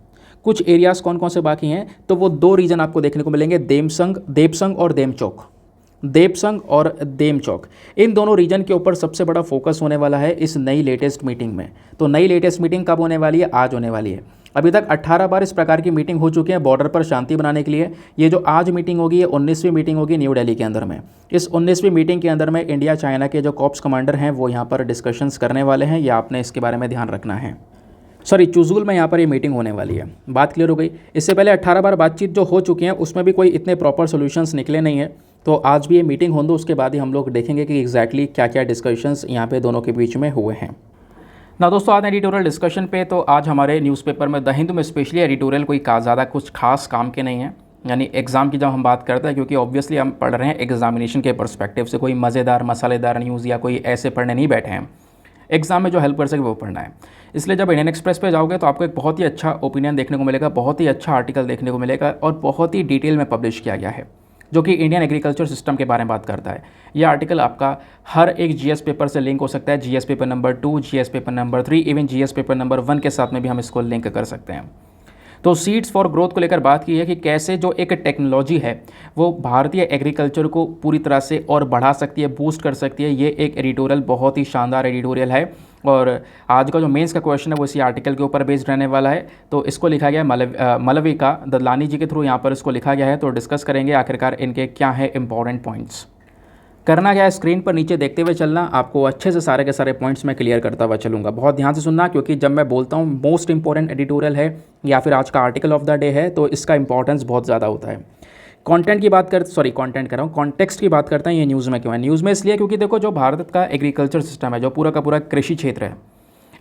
कुछ एरियाज़ कौन कौन से बाकी हैं, तो वो दो रीजन आपको देखने को मिलेंगे, देपसंग और देमचौक। देपसंग और देमचौक, इन दोनों रीजन के ऊपर सबसे बड़ा फोकस होने वाला है इस नई लेटेस्ट मीटिंग में। तो नई लेटेस्ट मीटिंग कब होने वाली है? आज होने वाली है। अभी तक 18 बार इस प्रकार की मीटिंग हो चुकी है बॉर्डर पर शांति बनाने के लिए। ये जो आज मीटिंग होगी ये 19वीं मीटिंग होगी न्यू दिल्ली के अंदर में। इस 19वीं मीटिंग के अंदर में इंडिया चाइना के जो कॉर्प्स कमांडर हैं वो यहाँ पर डिस्कशंस करने वाले हैं, या आपने इसके बारे में ध्यान रखना है। सॉरी, चुजूल में यहाँ पर ये मीटिंग होने वाली है। बात क्लियर हो गई। इससे पहले 18 बार बातचीत जो हो चुकी हैं उसमें भी कोई इतने प्रॉपर सोल्यूशंस निकले नहीं है। तो आज भी ये मीटिंग हो दो, उसके बाद ही हम लोग देखेंगे कि एग्जैक्टली क्या क्या डिस्कशंस यहाँ पे दोनों के बीच में हुए हैं ना। दोस्तों, आज एडिटोरियल डिस्कशन पे तो आज हमारे न्यूज़पेपर में द हिंदू में स्पेशली एडिटोरियल कोई ज़्यादा कुछ खास काम के नहीं है, यानी एग्ज़ाम की जब हम बात करते हैं, क्योंकि ऑब्वियसली हम पढ़ रहे हैं एग्जामिनेशन के पर्सपेक्टिव से, कोई मज़ेदार मसालेदार न्यूज़ या कोई ऐसे पढ़ने नहीं बैठे हैं। एग्जाम में जो हेल्प कर सके वो पढ़ना है। इसलिए जब इंडियन एक्सप्रेस पे जाओगे तो आपको एक बहुत ही अच्छा ओपिनियन देखने को मिलेगा, बहुत ही अच्छा आर्टिकल देखने को मिलेगा और बहुत ही डिटेल में पब्लिश किया गया है, जो कि इंडियन एग्रीकल्चर सिस्टम के बारे में बात करता है। यह आर्टिकल आपका हर एक जीएस पेपर से लिंक हो सकता है, GS paper number 2, GS paper number 3, even GS paper number 1 के साथ में भी हम इसको लिंक कर सकते हैं। तो सीड्स फॉर ग्रोथ को लेकर बात की है कि कैसे जो एक टेक्नोलॉजी है वो भारतीय एग्रीकल्चर को पूरी तरह से और बढ़ा सकती है, बूस्ट कर सकती है। ये एक एडिटोरियल बहुत ही शानदार एडिटोरियल है और आज का जो मेंस का क्वेश्चन है वो इसी आर्टिकल के ऊपर बेस्ड रहने वाला है। तो इसको लिखा गया है मालविका दलानी जी के थ्रू, यहाँ पर इसको लिखा गया है। तो डिस्कस करेंगे आखिरकार इनके क्या है इंपॉर्टेंट पॉइंट्स। करना क्या है, स्क्रीन पर नीचे देखते हुए चलना, आपको अच्छे से सारे के सारे पॉइंट्स मैं क्लियर करता हुआ चलूँगा। बहुत ध्यान से सुनना, क्योंकि जब मैं बोलता हूँ मोस्ट इंपॉर्टेंट एडिटोरियल है या फिर आज का आर्टिकल ऑफ द डे है तो इसका इंपॉर्टेंस बहुत ज़्यादा होता है। कंटेंट की बात कर कंटेंट कर रहा हूँ, कॉन्टेक्स्ट की बात करते हैं। ये न्यूज़ में क्यों है? न्यूज़ में इसलिए क्योंकि देखो जो भारत का एग्रीकल्चर सिस्टम है, जो पूरा का पूरा कृषि क्षेत्र है,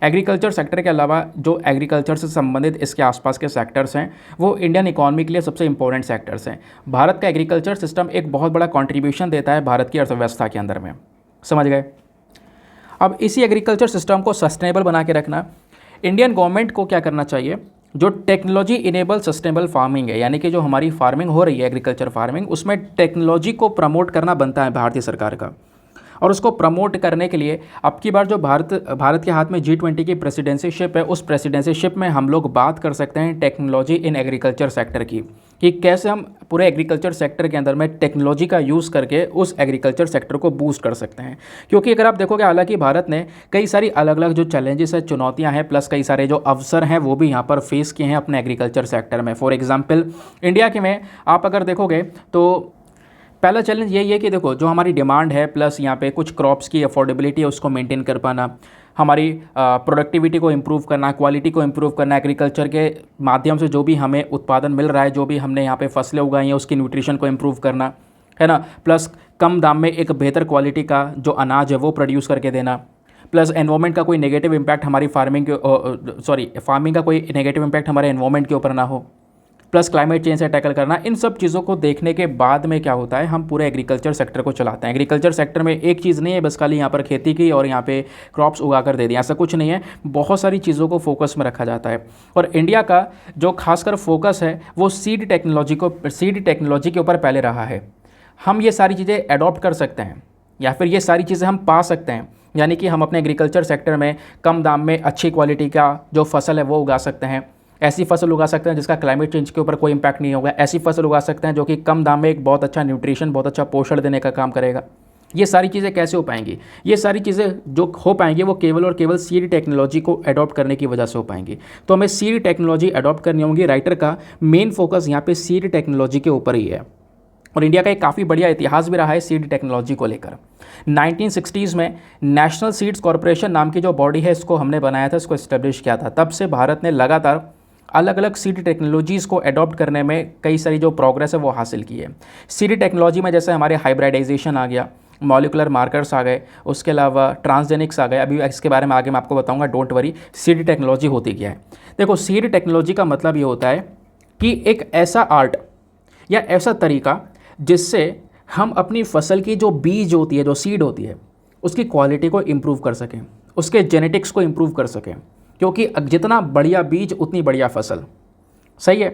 एग्रीकल्चर सेक्टर के अलावा जो एग्रीकल्चर से संबंधित इसके आसपास के सेक्टर्स हैं वो इंडियन इकॉनमी के लिए सबसे इंपॉर्टेंट सेक्टर्स हैं। भारत का एग्रीकल्चर सिस्टम एक बहुत बड़ा कंट्रीब्यूशन देता है भारत की अर्थव्यवस्था के अंदर में, समझ गए। अब इसी एग्रीकल्चर सिस्टम को सस्टेनेबल बना के रखना, इंडियन गवर्नमेंट को क्या करना चाहिए, जो टेक्नोलॉजी इनेबल सस्टेनेबल फार्मिंग है, यानी कि जो हमारी फार्मिंग हो रही है एग्रीकल्चर फार्मिंग, उसमें टेक्नोलॉजी को प्रमोट करना बनता है भारतीय सरकार का। और उसको प्रमोट करने के लिए अब की बार जो भारत के हाथ में G20 की प्रेसिडेंसीशिप है, उस प्रेसिडेंसीशिप में हम लोग बात कर सकते हैं टेक्नोलॉजी इन एग्रीकल्चर सेक्टर की, कि कैसे हम पूरे एग्रीकल्चर सेक्टर के अंदर में टेक्नोलॉजी का यूज़ करके उस एग्रीकल्चर सेक्टर को बूस्ट कर सकते हैं। क्योंकि अगर आप देखोगे, हालांकि भारत ने कई सारी अलग अलग जो चैलेंजेस है, चुनौतियाँ हैं, प्लस कई सारे जो अवसर हैं वो भी यहाँ पर फेस किए हैं अपने एग्रीकल्चर सेक्टर में। फॉर एग्जाम्पल इंडिया के में आप अगर देखोगे तो पहला चैलेंज यही है कि देखो जो हमारी डिमांड है प्लस यहाँ पे कुछ क्रॉप्स की अफोर्डेबिलिटी है उसको मेंटेन कर पाना, हमारी प्रोडक्टिविटी को इम्प्रूव करना, क्वालिटी को इम्प्रूव करना, एग्रीकल्चर के माध्यम से जो भी हमें उत्पादन मिल रहा है, जो भी हमने यहाँ पे फसलें उगाई हैं उसकी न्यूट्रिशन को इम्प्रूव करना, है ना, प्लस कम दाम में एक बेहतर क्वालिटी का जो अनाज है वो प्रोड्यूस करके देना, प्लस एनवायरमेंट का कोई नेगेटिव इम्पैक्ट हमारी फार्मिंग का कोई नेगेटिव इम्पैक्ट हमारे एनवायरमेंट के ऊपर ना हो, प्लस क्लाइमेट चेंज से टैकल करना। इन सब चीज़ों को देखने के बाद में क्या होता है, हम पूरे एग्रीकल्चर सेक्टर को चलाते हैं। एग्रीकल्चर सेक्टर में एक चीज़ नहीं है बस खाली यहाँ पर खेती की और यहाँ पे क्रॉप्स उगा कर दे दिया, ऐसा कुछ नहीं है। बहुत सारी चीज़ों को फोकस में रखा जाता है और इंडिया का जो खासकर फोकस है वो सीड टेक्नोलॉजी के ऊपर पहले रहा है। हम ये सारी चीज़ें अडॉप्ट कर सकते हैं या फिर ये सारी चीज़ें हम पा सकते हैं, यानी कि हम अपने एग्रीकल्चर सेक्टर में कम दाम में अच्छी क्वालिटी का जो फसल है वो उगा सकते हैं। ऐसी फसल उगा सकते हैं जिसका क्लाइमेट चेंज के ऊपर कोई इम्पैक्ट नहीं होगा। ऐसी फसल उगा सकते हैं जो कि कम दाम में एक बहुत अच्छा न्यूट्रिशन, बहुत अच्छा पोषण देने का काम करेगा। ये सारी चीज़ें कैसे हो पाएंगी? ये सारी चीज़ें जो हो पाएंगी वो केवल और केवल सीड टेक्नोलॉजी को अडॉप्ट करने की वजह से हो पाएंगी। तो हमें सीड टेक्नोलॉजी अडॉप्ट करनी होगी। राइटर का मेन फोकस यहाँ पे सीड टेक्नोलॉजी के ऊपर ही है और इंडिया का एक काफ़ी बढ़िया इतिहास भी रहा है सीड टेक्नोलॉजी को लेकर। 1960s में नेशनल सीड्स कॉर्पोरेशन नाम की जो बॉडी है इसको हमने बनाया था, इसको इस्टेब्लिश किया था। तब से भारत ने लगातार अलग अलग सीड टेक्नोलॉजीज़ को अडॉप्ट करने में कई सारी जो प्रोग्रेस है वो हासिल की है। सीड टेक्नोलॉजी में जैसे हमारे हाइब्रिडाइजेशन आ गया, मॉलिकुलर मार्कर्स आ गए, उसके अलावा ट्रांसजेनिक्स आ गए। अभी इसके बारे में आगे मैं आपको बताऊंगा, डोंट वरी। सीड टेक्नोलॉजी होती क्या है? देखो, सीड टेक्नोलॉजी का मतलब ये होता है कि एक ऐसा आर्ट या ऐसा तरीका जिससे हम अपनी फसल की जो बीज होती है, जो सीड होती है, उसकी क्वालिटी को इम्प्रूव कर सकें, उसके जेनेटिक्स को इम्प्रूव कर सकें, क्योंकि जितना बढ़िया बीज उतनी बढ़िया फसल। सही है?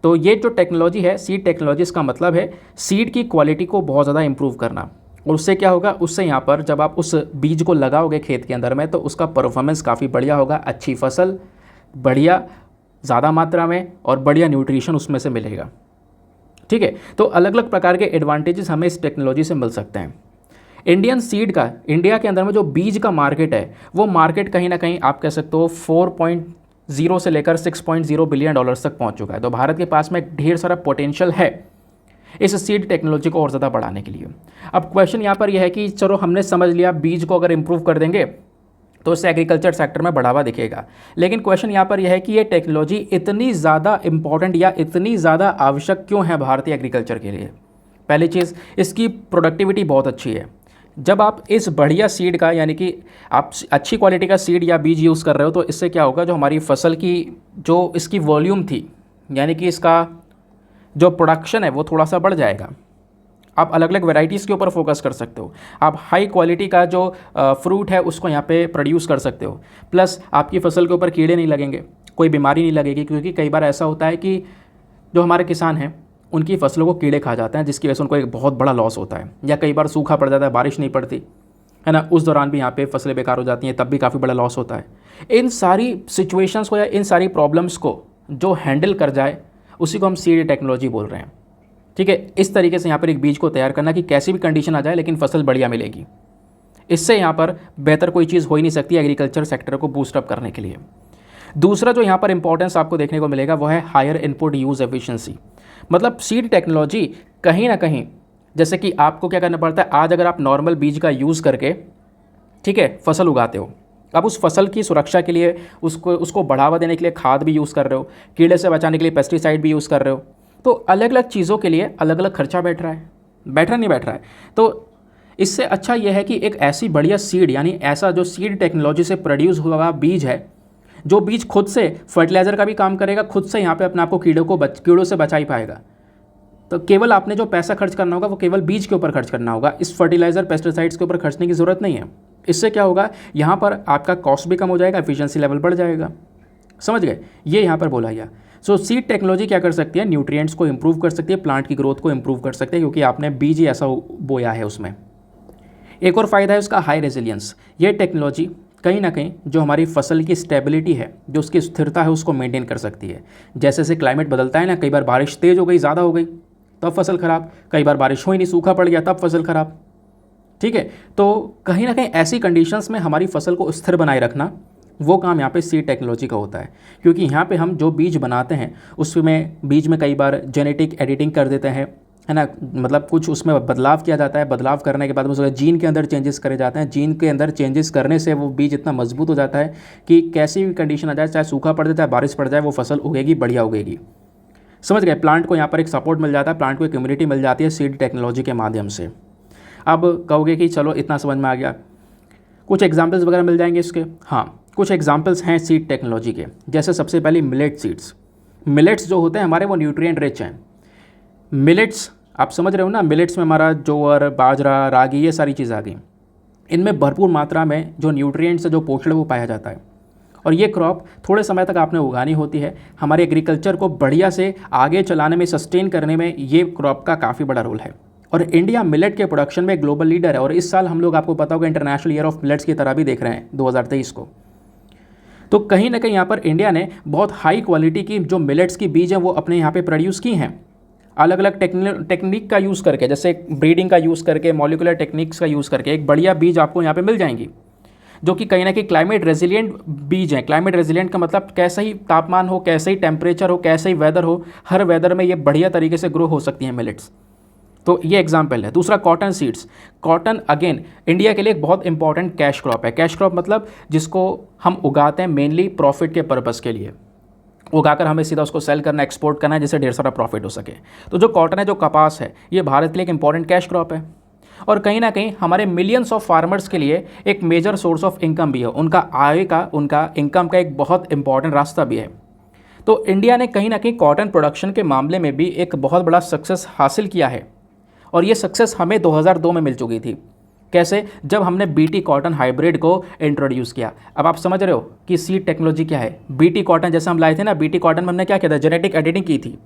तो ये जो टेक्नोलॉजी है सीड टेक्नोलॉजी, इसका मतलब है सीड की क्वालिटी को बहुत ज़्यादा इम्प्रूव करना। और उससे क्या होगा, उससे यहाँ पर जब आप उस बीज को लगाओगे खेत के अंदर में, तो उसका परफॉर्मेंस काफ़ी बढ़िया होगा, अच्छी फसल, बढ़िया ज़्यादा मात्रा में और बढ़िया न्यूट्रिशन उसमें से मिलेगा। ठीक है? तो अलग अलग प्रकार के एडवांटेजेस हमें इस टेक्नोलॉजी से मिल सकते हैं। इंडियन सीड का, इंडिया के अंदर में जो बीज का मार्केट है, वो मार्केट कहीं ना कहीं आप कह सकते हो 4.0 से लेकर 6.0 बिलियन डॉलर्स तक पहुंच चुका है। तो भारत के पास में ढेर सारा पोटेंशियल है इस सीड टेक्नोलॉजी को और ज़्यादा बढ़ाने के लिए। अब क्वेश्चन यहाँ पर यह है कि चलो हमने समझ लिया बीज को अगर इम्प्रूव कर देंगे तो इससे एग्रीकल्चर सेक्टर में बढ़ावा दिखेगा, लेकिन क्वेश्चन यहाँ पर यह है कि ये टेक्नोलॉजी इतनी ज़्यादा इंपॉर्टेंट या इतनी ज़्यादा आवश्यक क्यों है भारतीय एग्रीकल्चर के लिए? पहली चीज़, इसकी प्रोडक्टिविटी बहुत अच्छी है। जब आप इस बढ़िया सीड का, यानी कि आप अच्छी क्वालिटी का सीड या बीज यूज़ कर रहे हो, तो इससे क्या होगा, जो हमारी फसल की जो इसकी वॉल्यूम थी, यानी कि इसका जो प्रोडक्शन है वो थोड़ा सा बढ़ जाएगा। आप अलग अलग वैरायटीज़ के ऊपर फोकस कर सकते हो, आप हाई क्वालिटी का जो फ्रूट है उसको यहाँ पे प्रोड्यूस कर सकते हो, प्लस आपकी फसल के ऊपर कीड़े नहीं लगेंगे, कोई बीमारी नहीं लगेगी। क्योंकि कई बार ऐसा होता है कि जो हमारे किसान हैं उनकी फसलों को कीड़े खा जाते हैं, जिसकी वजह से उनको एक बहुत बड़ा लॉस होता है, या कई बार सूखा पड़ जाता है, बारिश नहीं पड़ती है ना, उस दौरान भी यहाँ पे फसलें बेकार हो जाती हैं, तब भी काफ़ी बड़ा लॉस होता है। इन सारी सिचुएशंस को या इन सारी प्रॉब्लम्स को जो हैंडल कर जाए, उसी को हम सीड टेक्नोलॉजी बोल रहे हैं। ठीक है? इस तरीके से यहाँ पर एक बीज को तैयार करना कि कैसी भी कंडीशन आ जाए लेकिन फसल बढ़िया मिलेगी। इससे यहाँ पर बेहतर कोई चीज़ हो ही नहीं सकती एग्रीकल्चर सेक्टर को बूस्टअप करने के लिए। दूसरा जो यहाँ पर इंपॉर्टेंस आपको देखने को मिलेगा वो है हायर इनपुट यूज़ एफिशिएंसी। मतलब सीड टेक्नोलॉजी कहीं ना कहीं, जैसे कि आपको क्या करना पड़ता है, आज अगर आप नॉर्मल बीज का यूज़ करके, ठीक है, फसल उगाते हो, अब उस फसल की सुरक्षा के लिए, उसको बढ़ावा देने के लिए खाद भी यूज़ कर रहे हो, कीड़े से बचाने के लिए पेस्टिसाइड भी यूज़ कर रहे हो, तो अलग अलग चीज़ों के लिए अलग अलग खर्चा बैठ रहा है, नहीं बैठ रहा है। तो इससे अच्छा यह है कि एक ऐसी बढ़िया सीड, यानी ऐसा जो सीड टेक्नोलॉजी से प्रोड्यूस हुआ बीज है, जो बीज खुद से फर्टिलाइज़र का भी काम करेगा, खुद से यहाँ पे अपने आप को कीड़ों से बचा ही पाएगा। तो केवल आपने जो पैसा खर्च करना होगा वो केवल बीज के ऊपर खर्च करना होगा, इस फर्टिलाइज़र पेस्टिसाइड्स के ऊपर खर्चने की ज़रूरत नहीं है। इससे क्या होगा, यहाँ पर आपका कॉस्ट भी कम हो जाएगा, एफिशिएंसी लेवल बढ़ जाएगा। समझ गए? ये यहाँ पर बोला गया। सो सीड टेक्नोलॉजी क्या कर सकती है, न्यूट्रिएंट्स को इंप्रूव कर सकती है, प्लांट की ग्रोथ को इंप्रूव कर सकती है, क्योंकि आपने बीज ही ऐसा बोया है उसमें। एक और फ़ायदा है उसका हाई रेजिलियंस। ये टेक्नोलॉजी कहीं ना कहीं जो हमारी फसल की स्टेबिलिटी है, जो उसकी स्थिरता है, उसको मेंटेन कर सकती है। जैसे जैसे क्लाइमेट बदलता है ना, कई बार बारिश तेज़ हो गई, ज़्यादा हो गई, तब फसल ख़राब, कई बार बारिश हुई नहीं, सूखा पड़ गया, तब फसल ख़राब। ठीक है? तो कहीं ना कहीं ऐसी कंडीशंस में हमारी फसल को स्थिर बनाए रखना, वो काम यहाँ पे सीड टेक्नोलॉजी का होता है। क्योंकि यहाँ पे हम जो बीज बनाते हैं उसमें बीज में कई बार जेनेटिक एडिटिंग कर देते हैं, है ना, मतलब कुछ उसमें बदलाव किया जाता है, बदलाव करने के बाद उसका जीन के अंदर चेंजेस करे जाते हैं, जीन के अंदर चेंजेस करने से वो बीज इतना मजबूत हो जाता है कि कैसी भी कंडीशन आ जाए, चाहे सूखा पड़ जाए, चाहे बारिश पड़ जाए, वो फसल उगेगी, बढ़िया उगेगी। समझ गए? प्लांट को यहाँ पर एक सपोर्ट मिल जाता है, प्लांट को एक इम्यूनिटी मिल जाती है सीड टेक्नोलॉजी के माध्यम से। अब कहोगे कि चलो इतना समझ में आ गया, कुछ एग्जाम्पल्स वगैरह मिल जाएंगे इसके। हाँ, कुछ एग्जाम्पल्स हैं सीड टेक्नोलॉजी के, जैसे सबसे पहले मिलेट सीड्स। मिलेट्स जो होते हैं हमारे, वो न्यूट्रिएंट रिच हैं। मिलेट्स आप समझ रहे हो ना, मिलेट्स में हमारा ज्वार, बाजरा, रागी, ये सारी चीज़ आ गई। इनमें भरपूर मात्रा में जो न्यूट्रिएंट्स, जो पोषण वो पाया जाता है। और ये क्रॉप थोड़े समय तक आपने उगानी होती है। हमारे एग्रीकल्चर को बढ़िया से आगे चलाने में, सस्टेन करने में ये क्रॉप का काफ़ी बड़ा रोल है। और इंडिया मिलेट के प्रोडक्शन में ग्लोबल लीडर है। और इस साल हम लोग, आपको पता होगा, इंटरनेशनल ईयर ऑफ मिलेट्स की तरह भी देख रहे हैं 2023 को। तो कहीं ना कहीं यहाँ पर इंडिया ने बहुत हाई क्वालिटी की जो मिलेट्स की बीज हैं वो अपने यहाँ पे प्रोड्यूस की हैं, अलग अलग टेक्निक का यूज़ करके, जैसे ब्रीडिंग का यूज़ करके, मॉलिकुलर टेक्निक्स का यूज़ करके एक बढ़िया बीज आपको यहाँ पे मिल जाएंगी, जो कि कहीं ना कहीं क्लाइमेट रेजिलिएंट बीज हैं। क्लाइमेट रेजिलिएंट का मतलब कैसा ही तापमान हो, कैसे ही टेम्परेचर हो, कैसे ही वेदर हो, हर वेदर में ये बढ़िया तरीके से ग्रो हो सकती हैं मिलेट्स। तो ये एग्जाम्पल है। दूसरा cotton seeds. Cotton again India के लिए एक बहुत इंपॉर्टेंट कैश क्रॉप है। कैश क्रॉप मतलब जिसको हम उगाते हैं मेनली प्रॉफिट के पर्पज़ के लिए, उगाकर हमें सीधा उसको सेल करना, एक्सपोर्ट करना है, जिससे ढेर सारा प्रॉफिट हो सके। तो जो कॉटन है, जो कपास है, ये भारत के लिए एक इंपॉर्टेंट कैश क्रॉप है। और कहीं ना कहीं हमारे मिलियंस ऑफ फार्मर्स के लिए एक मेजर सोर्स ऑफ इनकम भी है, उनका आय का, उनका इनकम का एक बहुत इंपॉर्टेंट रास्ता भी है। तो इंडिया ने कहीं ना कहीं कॉटन प्रोडक्शन के मामले में भी एक बहुत बड़ा सक्सेस हासिल किया है, और ये सक्सेस हमें 2002 में मिल चुकी थी। कैसे? जब हमने बीटी कॉटन हाइब्रिड को इंट्रोड्यूस किया। अब आप समझ रहे हो कि सीड टेक्नोलॉजी क्या है। बीटी कॉटन जैसे हम लाए थे ना, बीटी कॉटन में हमने क्या किया था, जेनेटिक एडिटिंग की थी।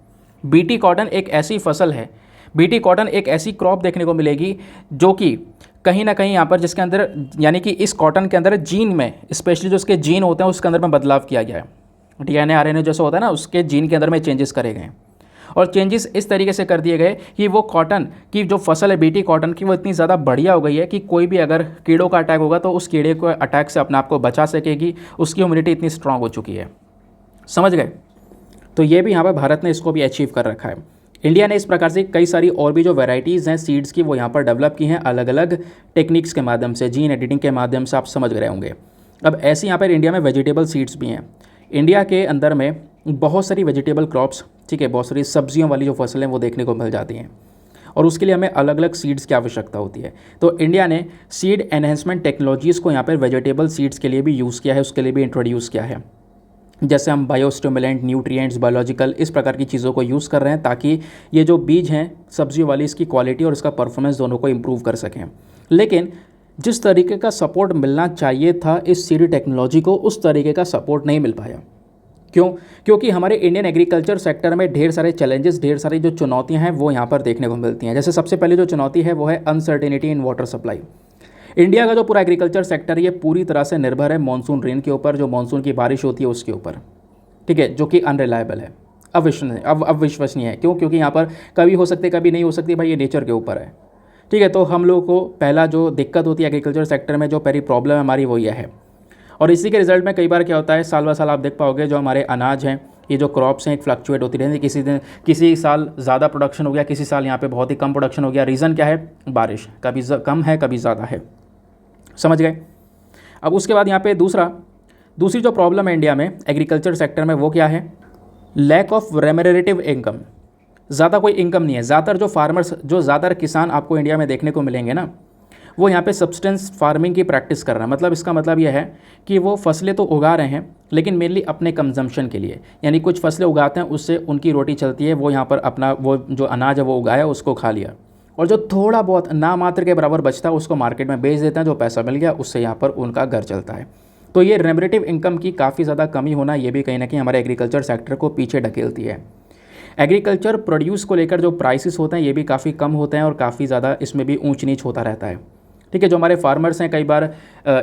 बीटी कॉटन एक ऐसी फसल है, बीटी कॉटन एक ऐसी क्रॉप देखने को मिलेगी जो कि कहीं ना कहीं यहाँ पर जिसके अंदर, यानी कि इस कॉटन के अंदर जीन में, स्पेशली जो उसके जीन होते हैं उसके अंदर में बदलाव किया गया है। DNA RNA जैसा होता है ना, उसके जीन के अंदर में चेंजेस करे गए, और चेंजेस इस तरीके से कर दिए गए कि वो कॉटन की जो फसल है बीटी कॉटन की, वो इतनी ज़्यादा बढ़िया हो गई है कि कोई भी अगर कीड़ों का अटैक होगा तो उस कीड़े को अटैक से अपने आप को बचा सकेगी। उसकी इम्यूनिटी इतनी स्ट्रांग हो चुकी है। समझ गए? तो ये भी यहाँ पर भारत ने इसको भी अचीव कर रखा है। इंडिया ने इस प्रकार से कई सारी और भी जो वैरायटीज़ हैं सीड्स की, वो यहाँ पर डेवलप की हैं अलग अलग टेक्निक्स के माध्यम से, जीन एडिटिंग के माध्यम से। आप समझ रहे होंगे। अब ऐसे यहाँ पर इंडिया में वेजिटेबल सीड्स भी हैं। इंडिया के अंदर में बहुत सारी वेजिटेबल क्रॉप्स, ठीक है, बहुत सारी सब्जियों वाली जो फसलें वो देखने को मिल जाती हैं, और उसके लिए हमें अलग अलग सीड्स की आवश्यकता होती है। तो इंडिया ने सीड एनहेंसमेंट टेक्नोलॉजीज़ को यहाँ पर वेजिटेबल सीड्स के लिए भी यूज़ किया है, उसके लिए भी इंट्रोड्यूस किया है। जैसे हम बायोस्टिमुलेंट, न्यूट्रिएंट्स, बायोलॉजिकल, इस प्रकार की चीज़ों को यूज़ कर रहे हैं ताकि ये जो बीज हैं सब्जियों वाली, इसकी क्वालिटी और इसका परफॉर्मेंस दोनों को इम्प्रूव कर सकें। लेकिन जिस तरीके का सपोर्ट मिलना चाहिए था इस सीड टेक्नोलॉजी को, उस तरीके का सपोर्ट नहीं मिल पाया। क्यों? क्योंकि हमारे इंडियन एग्रीकल्चर सेक्टर में ढेर सारे चैलेंजेस, ढेर सारी जो चुनौतियां हैं वो यहाँ पर देखने को मिलती हैं। जैसे सबसे पहले जो चुनौती है वो है uncertainty in water supply. India का जो पूरा एग्रीकल्चर सेक्टर ये पूरी तरह से निर्भर है मॉनसून रेन के ऊपर, जो मॉनसून की बारिश होती है उसके ऊपर, ठीक है, जो कि अनरिलायबल है, अविश्वसनीय है। क्यों? क्योंकि यहाँ पर कभी हो सकती, कभी नहीं हो सकती, भाई ये नेचर के ऊपर है, ठीक है। तो हम लोगों को पहला जो दिक्कत होती है एग्रीकल्चर सेक्टर में, जो पहली प्रॉब्लम है हमारी, वो यह है। और इसी के रिजल्ट में कई बार क्या होता है, साल ब साल आप देख पाओगे जो हमारे अनाज हैं, ये जो क्रॉप्स हैं, एक फ्लक्चुएट होती रहती है। किसी दिन किसी साल ज़्यादा प्रोडक्शन हो गया, किसी साल यहाँ पे बहुत ही कम प्रोडक्शन हो गया। रीज़न क्या है? बारिश, कभी कम है कभी ज़्यादा है। समझ गए? अब उसके बाद यहाँ पे दूसरी जो प्रॉब्लम है इंडिया में एग्रीकल्चर सेक्टर में, वो क्या है? Lack of remunerative income. ज़्यादा कोई इनकम नहीं है। ज़्यादातर जो फार्मर्स, जो ज़्यादातर किसान आपको इंडिया में देखने को मिलेंगे ना, वो यहाँ पे सब्सटेंस फार्मिंग की प्रैक्टिस कर रहे हैं। मतलब इसका मतलब यह है कि वो फसलें तो उगा रहे हैं लेकिन मेनली अपने कंजम्पशन के लिए, यानी कुछ फसलें उगाते हैं उससे उनकी रोटी चलती है, वो यहाँ पर अपना वो जो अनाज है वो उगाया उसको खा लिया, और जो थोड़ा बहुत ना मात्र के बराबर बचता है उसको मार्केट में बेच देते हैं, जो पैसा मिल गया उससे यहाँ पर उनका घर चलता है। तो ये रेमरेटिव इनकम की काफ़ी ज़्यादा कमी होना, ये भी कहीं ना कहीं हमारे एग्रीकल्चर सेक्टर को पीछे ढकेलती है। एग्रीकल्चर प्रोड्यूस को लेकर जो प्राइसेस होते हैं ये भी काफ़ी कम होते हैं और काफ़ी ज़्यादा इसमें भी ऊंच नीच होता रहता है, ठीक है। जो हमारे फार्मर्स हैं कई बार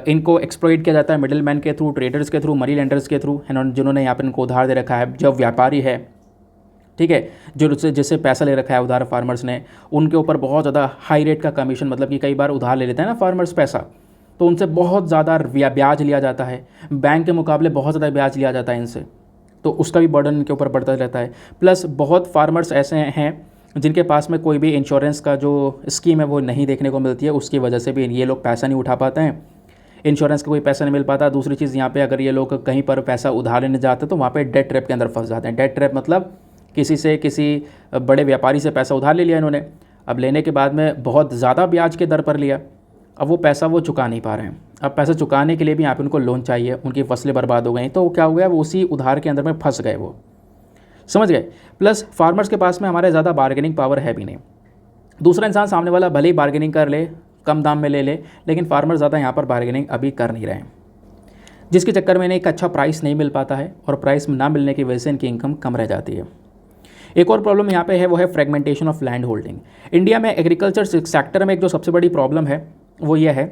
इनको एक्सप्लॉइट किया जाता है मिडिल मैन के थ्रू, ट्रेडर्स के थ्रू, मनी लेंडर्स के थ्रू, है ना, जिन्होंने यहाँ पर इनको उधार दे रखा है। जो व्यापारी है, ठीक है, जो जिससे पैसा ले रखा है उधार फार्मर्स ने, उनके ऊपर बहुत ज़्यादा हाई रेट का कमीशन, मतलब कि कई बार उधार ले लेते हैं ना फार्मर्स पैसा, तो उनसे बहुत ज़्यादा ब्याज लिया जाता है, बैंक के मुकाबले बहुत ज़्यादा ब्याज लिया जाता है इनसे, तो उसका भी बर्डन इनके ऊपर बढ़ता रहता है। प्लस बहुत फार्मर्स ऐसे हैं जिनके पास में कोई भी इंश्योरेंस का जो स्कीम है वो नहीं देखने को मिलती है, उसकी वजह से भी ये लोग पैसा नहीं उठा पाते हैं, इंश्योरेंस का कोई पैसा नहीं मिल पाता। दूसरी चीज़ यहाँ पे अगर ये लोग कहीं पर पैसा उधार लेने जाते हैं तो वहाँ पे डेट ट्रैप के अंदर फंस जाते हैं। डेट ट्रैप मतलब किसी बड़े व्यापारी से पैसा उधार ले लिया इन्होंने, अब लेने के बाद में बहुत ज़्यादा ब्याज के दर पर लिया, अब वो पैसा वो चुका नहीं पा रहे हैं। अब पैसा चुकाने के लिए भी यहाँ पे उनको लोन चाहिए, उनकी फसलें बर्बाद हो गई, तो क्या हो गया, वो उसी उधार के अंदर में फंस गए वो, समझ गए। प्लस फार्मर्स के पास में हमारे ज़्यादा बार्गेनिंग पावर है भी नहीं। दूसरा इंसान सामने वाला भले ही बार्गेनिंग कर ले, कम दाम में ले ले, लेकिन फार्मर ज़्यादा यहाँ पर बार्गेनिंग अभी कर नहीं रहे हैं, जिसके चक्कर में इन्हें एक अच्छा प्राइस नहीं मिल पाता है, और प्राइस ना मिलने की वजह से इनकी इनकम कम रह जाती है। एक और प्रॉब्लम यहाँ पे है, वो है fragmentation of land holding. India में एग्रीकल्चर सेक्टर में एक जो सबसे बड़ी प्रॉब्लम है वो ये है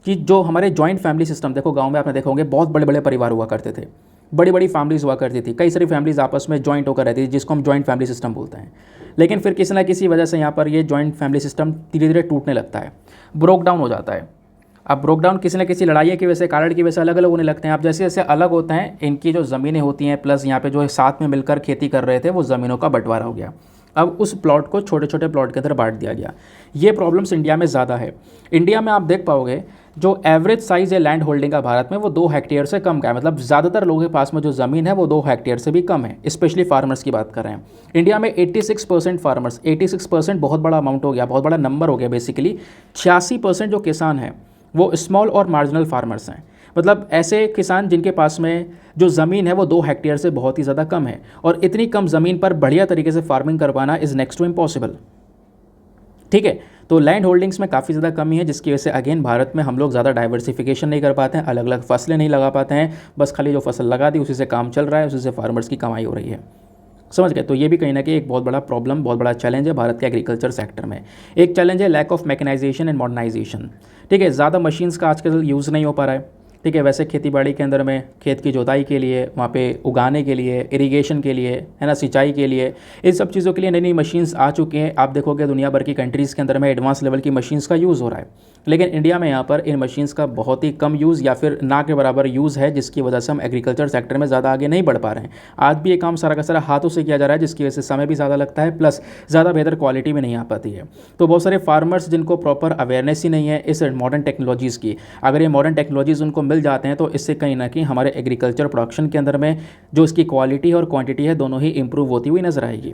कि जो हमारे जॉइंट फैमिली सिस्टम, देखो गांव में आपने देखा होंगे बहुत बड़े बड़े परिवार हुआ करते थे, बड़ी बड़ी फैमिलीज हुआ करती थी, कई सारी फैमिलीज आपस में जॉइंट होकर रहती थी, जिसको हम जॉइंट फैमिली सिस्टम बोलते हैं। लेकिन फिर किसी ना किसी वजह से यहाँ पर ये जॉइंट फैमिली सिस्टम धीरे धीरे टूटने लगता है, ब्रोक डाउन हो जाता है। अब ब्रोक डाउन किसी न किसी लड़ाई की वजह से, कारण की वजह से अलग अलग होने लगते हैं। अब जैसे जैसे अलग होते हैं, इनकी जो ज़मीनें होती हैं, प्लस यहाँ पे जो साथ में मिलकर खेती कर रहे थे वो ज़मीनों का बंटवारा हो गया। अब उस प्लॉट को छोटे छोटे प्लॉट के अंदर बांट दिया गया। ये प्रॉब्लम्स इंडिया में ज़्यादा है। इंडिया में आप देख पाओगे जो एवरेज साइज़ है लैंड होल्डिंग का भारत में वो 2 हेक्टेयर से कम का है, मतलब ज़्यादातर लोगों के पास में जो ज़मीन है वो 2 हेक्टेयर से भी कम है, स्पेशली फार्मर्स की बात कर रहे हैं। इंडिया में 86% फार्मर्स, 86% बहुत बड़ा अमाउंट हो गया, बहुत बड़ा नंबर हो गया बेसिकली। 86% जो किसान हैं वो स्मॉल और मार्जिनल फार्मर्स हैं, मतलब ऐसे किसान जिनके पास में जो ज़मीन है वो 2 हेक्टेयर से बहुत ही ज़्यादा कम है, और इतनी कम ज़मीन पर बढ़िया तरीके से फार्मिंग करवाना इज़ नेक्स्ट टू इम्पॉसिबल। ठीक है, तो लैंड होल्डिंग्स में काफ़ी ज़्यादा कमी है, जिसकी वजह से अगेन भारत में हम लोग ज़्यादा डाइवर्सिफिकेशन नहीं कर पाते हैं, अलग अलग फसलें नहीं लगा पाते हैं, बस खाली जो फसल लगा दी उसी से काम चल रहा है, उसी से फार्मर्स की कमाई हो रही है। समझ गए? तो ये भी कहीं ना कहीं एक बहुत बड़ा प्रॉब्लम, बहुत बड़ा चैलेंज है भारत के एग्रीकल्चर सेक्टर में। एक चैलेंज है lack of mechanisation and modernisation. ठीक है, ज़्यादा मशीन्स का आजकल यूज़ नहीं हो पा रहा है। ठीक है, वैसे खेती बाड़ी के अंदर में खेत की जोताई के लिए, वहाँ पे उगाने के लिए, इरिगेशन के लिए, है ना, सिंचाई के लिए, इन सब चीज़ों के लिए नई नई मशीन्स आ चुकी हैं। आप देखोगे दुनिया भर की कंट्रीज़ के अंदर में एडवांस लेवल की मशीन्स का यूज़ हो रहा है, लेकिन इंडिया में यहाँ पर इन मशीन्स का बहुत ही कम यूज़ या फिर ना के बराबर यूज़ है, जिसकी वजह से हम एग्रीकल्चर सेक्टर में ज़्यादा आगे नहीं बढ़ पा रहे हैं। आज भी ये काम सारा का सारा हाथों से किया जा रहा है, जिसकी वजह से समय भी ज़्यादा लगता है, प्लस ज़्यादा बेहतर क्वालिटी में नहीं आ पाती है। तो बहुत सारे फार्मर्स जिनको प्रॉपर अवेयरनेस ही नहीं है इस मॉडर्न टेक्नोलॉजीज़ की, अगर ये मॉडर्न टेक्नोलॉजीज़ उनको मिल जाते हैं तो इससे कहीं ना कहीं हमारे एग्रीकल्चर प्रोडक्शन के अंदर में जो इसकी क्वालिटी और क्वांटिटी है दोनों ही इंप्रूव होती हुई नजर आएगी।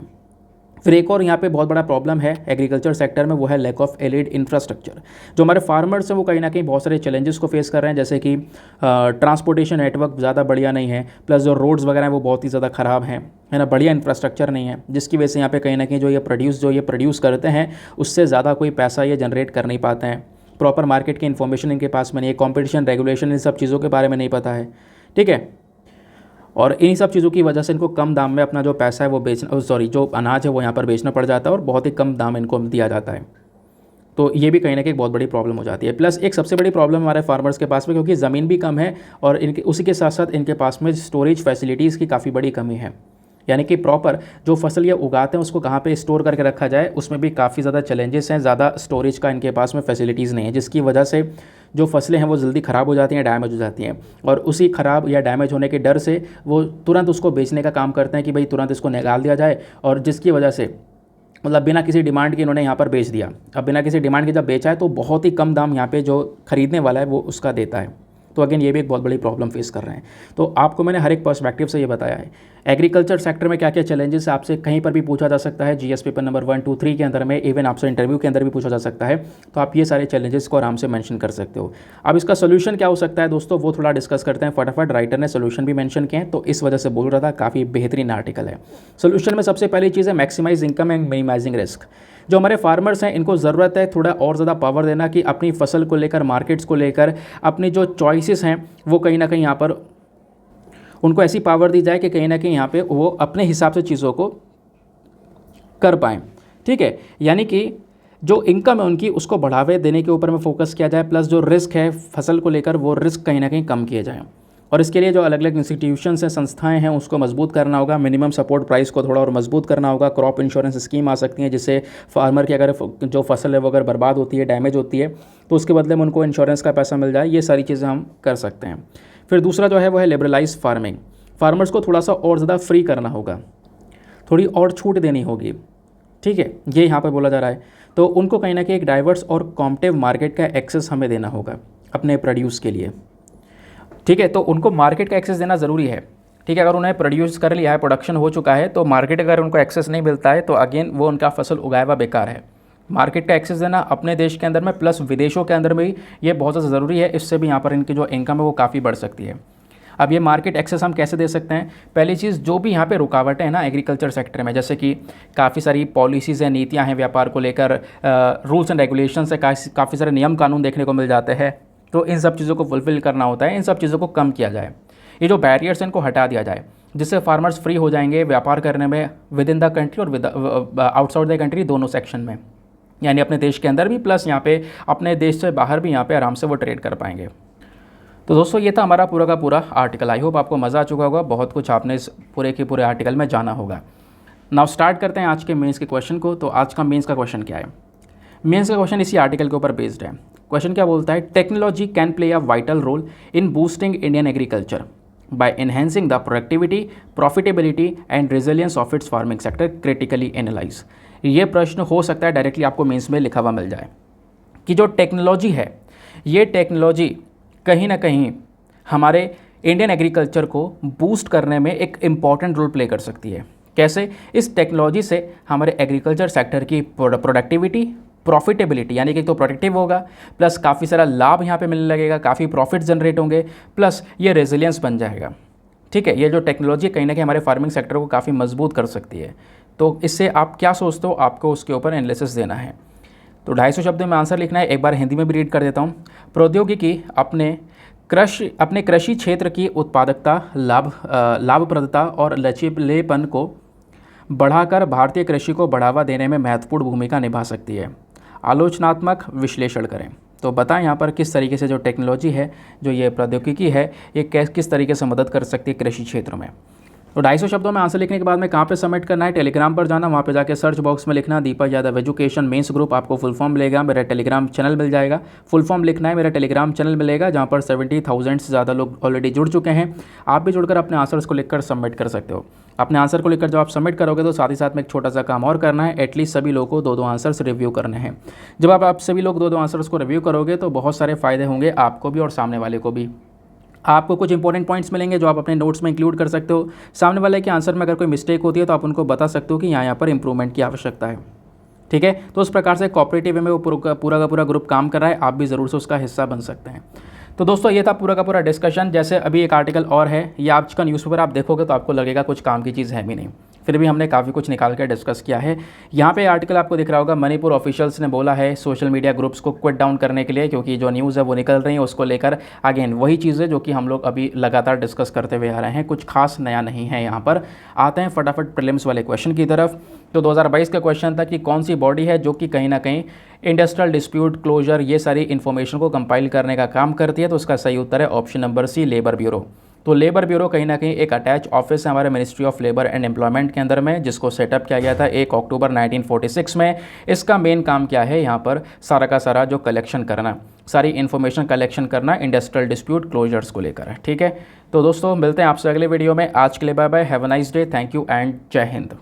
फिर एक और यहाँ पे बहुत बड़ा प्रॉब्लम है एग्रीकल्चर सेक्टर में, वो है लैक ऑफ एलिड इंफ्रास्ट्रक्चर। जो हमारे फार्मर्स हैं वो कहीं ना कहीं बहुत सारे चैलेंजेस को फेस कर रहे हैं, जैसे कि ट्रांसपोर्टेशन नेटवर्क ज़्यादा बढ़िया नहीं है, प्लस जो रोड्स वगैरह हैं वो बहुत ही ज़्यादा ख़राब हैं, है ना, बढ़िया इंफ्रास्ट्रक्चर नहीं है, जिसकी वजह से यहाँ पे कहीं ना कहीं जो ये प्रोड्यूस करते हैं उससे ज़्यादा कोई पैसा ये जनरेट कर नहीं पाते हैं। प्रॉपर मार्केट की इन्फॉर्मेशन इनके पास में नहीं है, कॉम्पिटिशन, रेगुलेशन, इन सब चीज़ों के बारे में नहीं पता है। ठीक है, और इन्हीं सब चीज़ों की वजह से इनको कम दाम में अपना जो पैसा है वो जो अनाज है वो यहाँ पर बेचना पड़ जाता है, और बहुत ही कम दाम इनको दिया जाता है। तो ये भी कहीं ना कहीं बहुत बड़ी प्रॉब्लम हो जाती है। प्लस एक सबसे बड़ी प्रॉब्लम हमारे फार्मर्स के पास में, क्योंकि ज़मीन भी कम है और इनके उसी के साथ साथ इनके पास में स्टोरेज फैसिलिटीज़ की काफ़ी बड़ी कमी है, यानी कि प्रॉपर जो फसल ये उगाते हैं उसको कहाँ पे स्टोर करके रखा जाए, उसमें भी काफ़ी ज़्यादा चैलेंजेस हैं। ज़्यादा स्टोरेज का इनके पास में फैसिलिटीज़ नहीं है, जिसकी वजह से जो फसलें हैं वो जल्दी ख़राब हो जाती हैं, डैमेज हो जाती हैं, और उसी ख़राब या डैमेज होने के डर से वो तुरंत उसको बेचने का काम करते हैं कि भाई तुरंत इसको निकाल दिया जाए, और जिसकी वजह से मतलब बिना किसी डिमांड के इन्होंने यहाँ पर बेच दिया। अब बिना किसी डिमांड के जब बेचा है तो बहुत ही कम दाम यहाँ पे जो खरीदने वाला है वो उसका देता है। तो अगेन ये भी एक बहुत बड़ी प्रॉब्लम फेस कर रहे हैं। तो आपको मैंने हर एक पर्सपेक्टिव से ये बताया है एग्रीकल्चर सेक्टर में क्या क्या चैलेंजेस आपसे कहीं पर भी पूछा जा सकता है, जीएस पेपर नंबर 1, 2, 3 के अंदर में, इवन आपसे इंटरव्यू के अंदर भी पूछा जा सकता है। तो आप ये सारे चैलेंजेस को आराम से मेंशन कर सकते हो। अब इसका सोल्यूशन क्या हो सकता है दोस्तों, वो थोड़ा डिस्कस करते हैं फटाफट। राइटर ने सोल्यूशन भी मेंशन किए हैं, तो इस वजह से बोल रहा था, काफ़ी बेहतरीन आर्टिकल है। सोल्यूशन में सबसे पहली चीज़ है maximise income and minimising risk. जो हमारे फार्मर्स हैं इनको ज़रूरत है थोड़ा और ज़्यादा पावर देना कि अपनी फसल को लेकर, मार्केट्स को लेकर, अपनी जो चॉइसेस हैं वो कहीं ना कहीं यहाँ पर उनको ऐसी पावर दी जाए कि कहीं ना कहीं यहाँ पे वो अपने हिसाब से चीज़ों को कर पाएँ। ठीक है, यानी कि जो इनकम है उनकी उसको बढ़ावे देने के ऊपर में फोकस किया जाए, प्लस जो रिस्क है फसल को लेकर वो रिस्क कहीं ना कहीं कम किए जाएँ। और इसके लिए जो अलग अलग इंस्टीट्यूशंस हैं, संस्थाएं हैं, उसको मजबूत करना होगा। मिनिमम सपोर्ट प्राइस को थोड़ा और मजबूत करना होगा। क्रॉप इंश्योरेंस स्कीम आ सकती है, जिससे फार्मर की अगर जो फसल है वो अगर बर्बाद होती है, डैमेज होती है, तो उसके बदले में उनको इंश्योरेंस का पैसा मिल जाए। ये सारी चीज़ें हम कर सकते हैं। फिर दूसरा जो है वो है लिबरलाइज फार्मिंग। फार्मर्स को थोड़ा सा और ज़्यादा फ्री करना होगा, थोड़ी और छूट देनी होगी। ठीक है, ये यहाँ पर बोला जा रहा है। तो उनको कहीं ना कहीं एक डाइवर्स और कॉम्पिटिटिव मार्केट का एक्सेस हमें देना होगा अपने प्रोड्यूस के लिए। ठीक है, तो उनको मार्केट का एक्सेस देना ज़रूरी है। ठीक है, अगर उन्हें प्रोड्यूस कर लिया है, प्रोडक्शन हो चुका है, तो मार्केट अगर उनको एक्सेस नहीं मिलता है तो अगेन वो उनका फसल उगाया हुआ बेकार है। मार्केट का एक्सेस देना अपने देश के अंदर में प्लस विदेशों के अंदर में भी ये बहुत ज़्यादा ज़रूरी है। इससे भी यहाँ पर इनकी जो इनकम है वो काफ़ी बढ़ सकती है। अब ये मार्केट एक्सेस हम कैसे दे सकते हैं? पहली चीज़, जो भी यहाँ पे रुकावटें हैं ना एग्रीकल्चर सेक्टर में, जैसे कि काफ़ी सारी पॉलिसीज़ हैं, नीतियाँ हैं व्यापार को लेकर, रूल्स एंड रेगुलेशन से काफ़ी सारे नियम कानून देखने को मिल जाते हैं। तो इन सब चीज़ों को फुलफ़िल करना होता है, इन सब चीज़ों को कम किया जाए। ये जो बैरियर्स हैं इनको हटा दिया जाए, जिससे फार्मर्स फ्री हो जाएंगे व्यापार करने में, विद इन द कंट्री और आउटसाइड द कंट्री, दोनों सेक्शन में, यानी अपने देश के अंदर भी प्लस यहाँ पे अपने देश से बाहर भी यहाँ पे आराम से वो ट्रेड कर पाएंगे। तो दोस्तों ये था हमारा पूरा का पूरा आर्टिकल। आई होप आपको मज़ा आ चुका होगा, बहुत कुछ आपने इस पूरे के पूरे आर्टिकल में जाना होगा। नाउ स्टार्ट करते हैं आज के मेंस के क्वेश्चन को। तो आज का मेंस का क्वेश्चन क्या है? मेंस का क्वेश्चन इसी आर्टिकल के ऊपर बेस्ड है। क्वेश्चन क्या बोलता है? Technology can play a vital role in boosting Indian agriculture. By enhancing the productivity, profitability and resilience of its farming sector, critically analyse. ये प्रश्न हो सकता है डायरेक्टली आपको मेंस में लिखा हुआ मिल जाए कि जो टेक्नोलॉजी है, ये टेक्नोलॉजी कहीं ना कहीं हमारे इंडियन एग्रीकल्चर को बूस्ट करने में एक इम्पॉर्टेंट रोल प्ले कर सकती है। कैसे? इस टेक्नोलॉजी से हमारे एग्रीकल्चर सेक्टर की प्रोडक्टिविटी, प्रॉफिटेबिलिटी, यानी कि तो प्रोडक्टिव होगा, प्लस काफ़ी सारा लाभ यहाँ पे मिलने लगेगा, काफ़ी प्रॉफिट जनरेट होंगे, प्लस ये रेजिलियंस बन जाएगा। ठीक है, ये जो टेक्नोलॉजी कहीं ना कहीं हमारे फार्मिंग सेक्टर को काफ़ी मजबूत कर सकती है। तो इससे आप क्या सोचते हो, आपको उसके ऊपर एनालिसिस देना है। तो 250 शब्दों में आंसर लिखना है। एक बार हिंदी में भी रीड कर देता हूँ। प्रौद्योगिकी अपने कृषि क्षेत्र की उत्पादकता, लाभप्रदता और लचीलेपन को बढ़ाकर भारतीय कृषि को बढ़ावा देने में महत्वपूर्ण भूमिका निभा सकती है। आलोचनात्मक विश्लेषण करें। तो बताएं यहाँ पर किस तरीके से जो टेक्नोलॉजी है, जो ये प्रौद्योगिकी है, ये किस तरीके से मदद कर सकती है कृषि क्षेत्र में। तो 250 शब्दों में आंसर लिखने के बाद में कहाँ पे सबमिट करना है? टेलीग्राम पर जाना, वहाँ पे जाके सर्च बॉक्स में लिखना दीपक यादव एजुकेशन मेंस ग्रुप, आपको फुल फॉर्म मिलेगा। मेरा टेलीग्राम चैनल मिल जाएगा, फुल फॉर्म लिखना है, मेरा टेलीग्राम चैनल मिलेगा जहाँ पर 70,000 से ज़्यादा लोग ऑलरेडी जुड़ चुके हैं। आप भी जुड़कर अपने आंसर्स को लिखकर सबमिट कर सकते हो। अपने आंसर को लिखकर जब आप सबमिट करोगे तो साथ ही साथ में एक छोटा सा काम और करना है, एटलीस्ट सभी लोगों को 2-2 आंसर्स रिव्यू करने हैं। जब आप सभी लोग 2-2 आंसर्स को रिव्यू करोगे तो बहुत सारे फ़ायदे होंगे आपको भी और सामने वाले को भी। आपको कुछ इंपॉर्टेंट पॉइंट्स मिलेंगे जो आप अपने नोट्स में इंक्लूड कर सकते हो। सामने वाले के आंसर में अगर कोई मिस्टेक होती है तो आप उनको बता सकते हो कि यहाँ पर इंप्रूवमेंट की आवश्यकता है। ठीक है, तो उस प्रकार से कोऑपरेटिव वे में वो पूरा का पूरा ग्रुप काम कर रहा है, आप भी ज़रूर से उसका हिस्सा बन सकते हैं। तो दोस्तों ये था पूरा का पूरा डिस्कशन। जैसे अभी एक आर्टिकल और है, ये आज का न्यूज़पेपर आप देखोगे तो आपको लगेगा कुछ काम की चीज़ है भी नहीं, फिर भी हमने काफ़ी कुछ निकाल कर डिस्कस किया है। यहाँ पे आर्टिकल आपको दिख रहा होगा, मणिपुर ऑफिशियल्स ने बोला है सोशल मीडिया ग्रुप्स को क्विट डाउन करने के लिए, क्योंकि जो न्यूज़ है वो निकल रही है उसको लेकर। अगेन वही चीज़ें जो कि हम लोग अभी लगातार डिस्कस करते हुए आ रहे हैं, कुछ खास नया नहीं है यहाँ पर। आते हैं फटाफट प्रीलिम्स वाले क्वेश्चन की तरफ। तो 2022 का क्वेश्चन था कि कौन सी बॉडी है जो कि कहीं ना कहीं इंडस्ट्रियल डिस्प्यूट क्लोजर, ये सारी इन्फॉर्मेशन को कंपाइल करने का काम करती है। तो उसका सही उत्तर है option number C, Labour Bureau. तो लेबर ब्यूरो कहीं ना कहीं एक अटैच ऑफिस है हमारे Ministry of Labour and Employment के अंदर में, जिसको सेटअप किया गया था 1 अक्टूबर 1946 में। इसका मेन काम क्या है? यहाँ पर सारा का सारा जो कलेक्शन करना, सारी इन्फॉर्मेशन कलेक्शन करना इंडस्ट्रियल डिस्प्यूट क्लोजर्स को लेकर है। ठीक है, तो दोस्तों मिलते हैं आपसे अगले वीडियो में। आज के लिए bye bye, have a nice day, thank you and जय हिंद।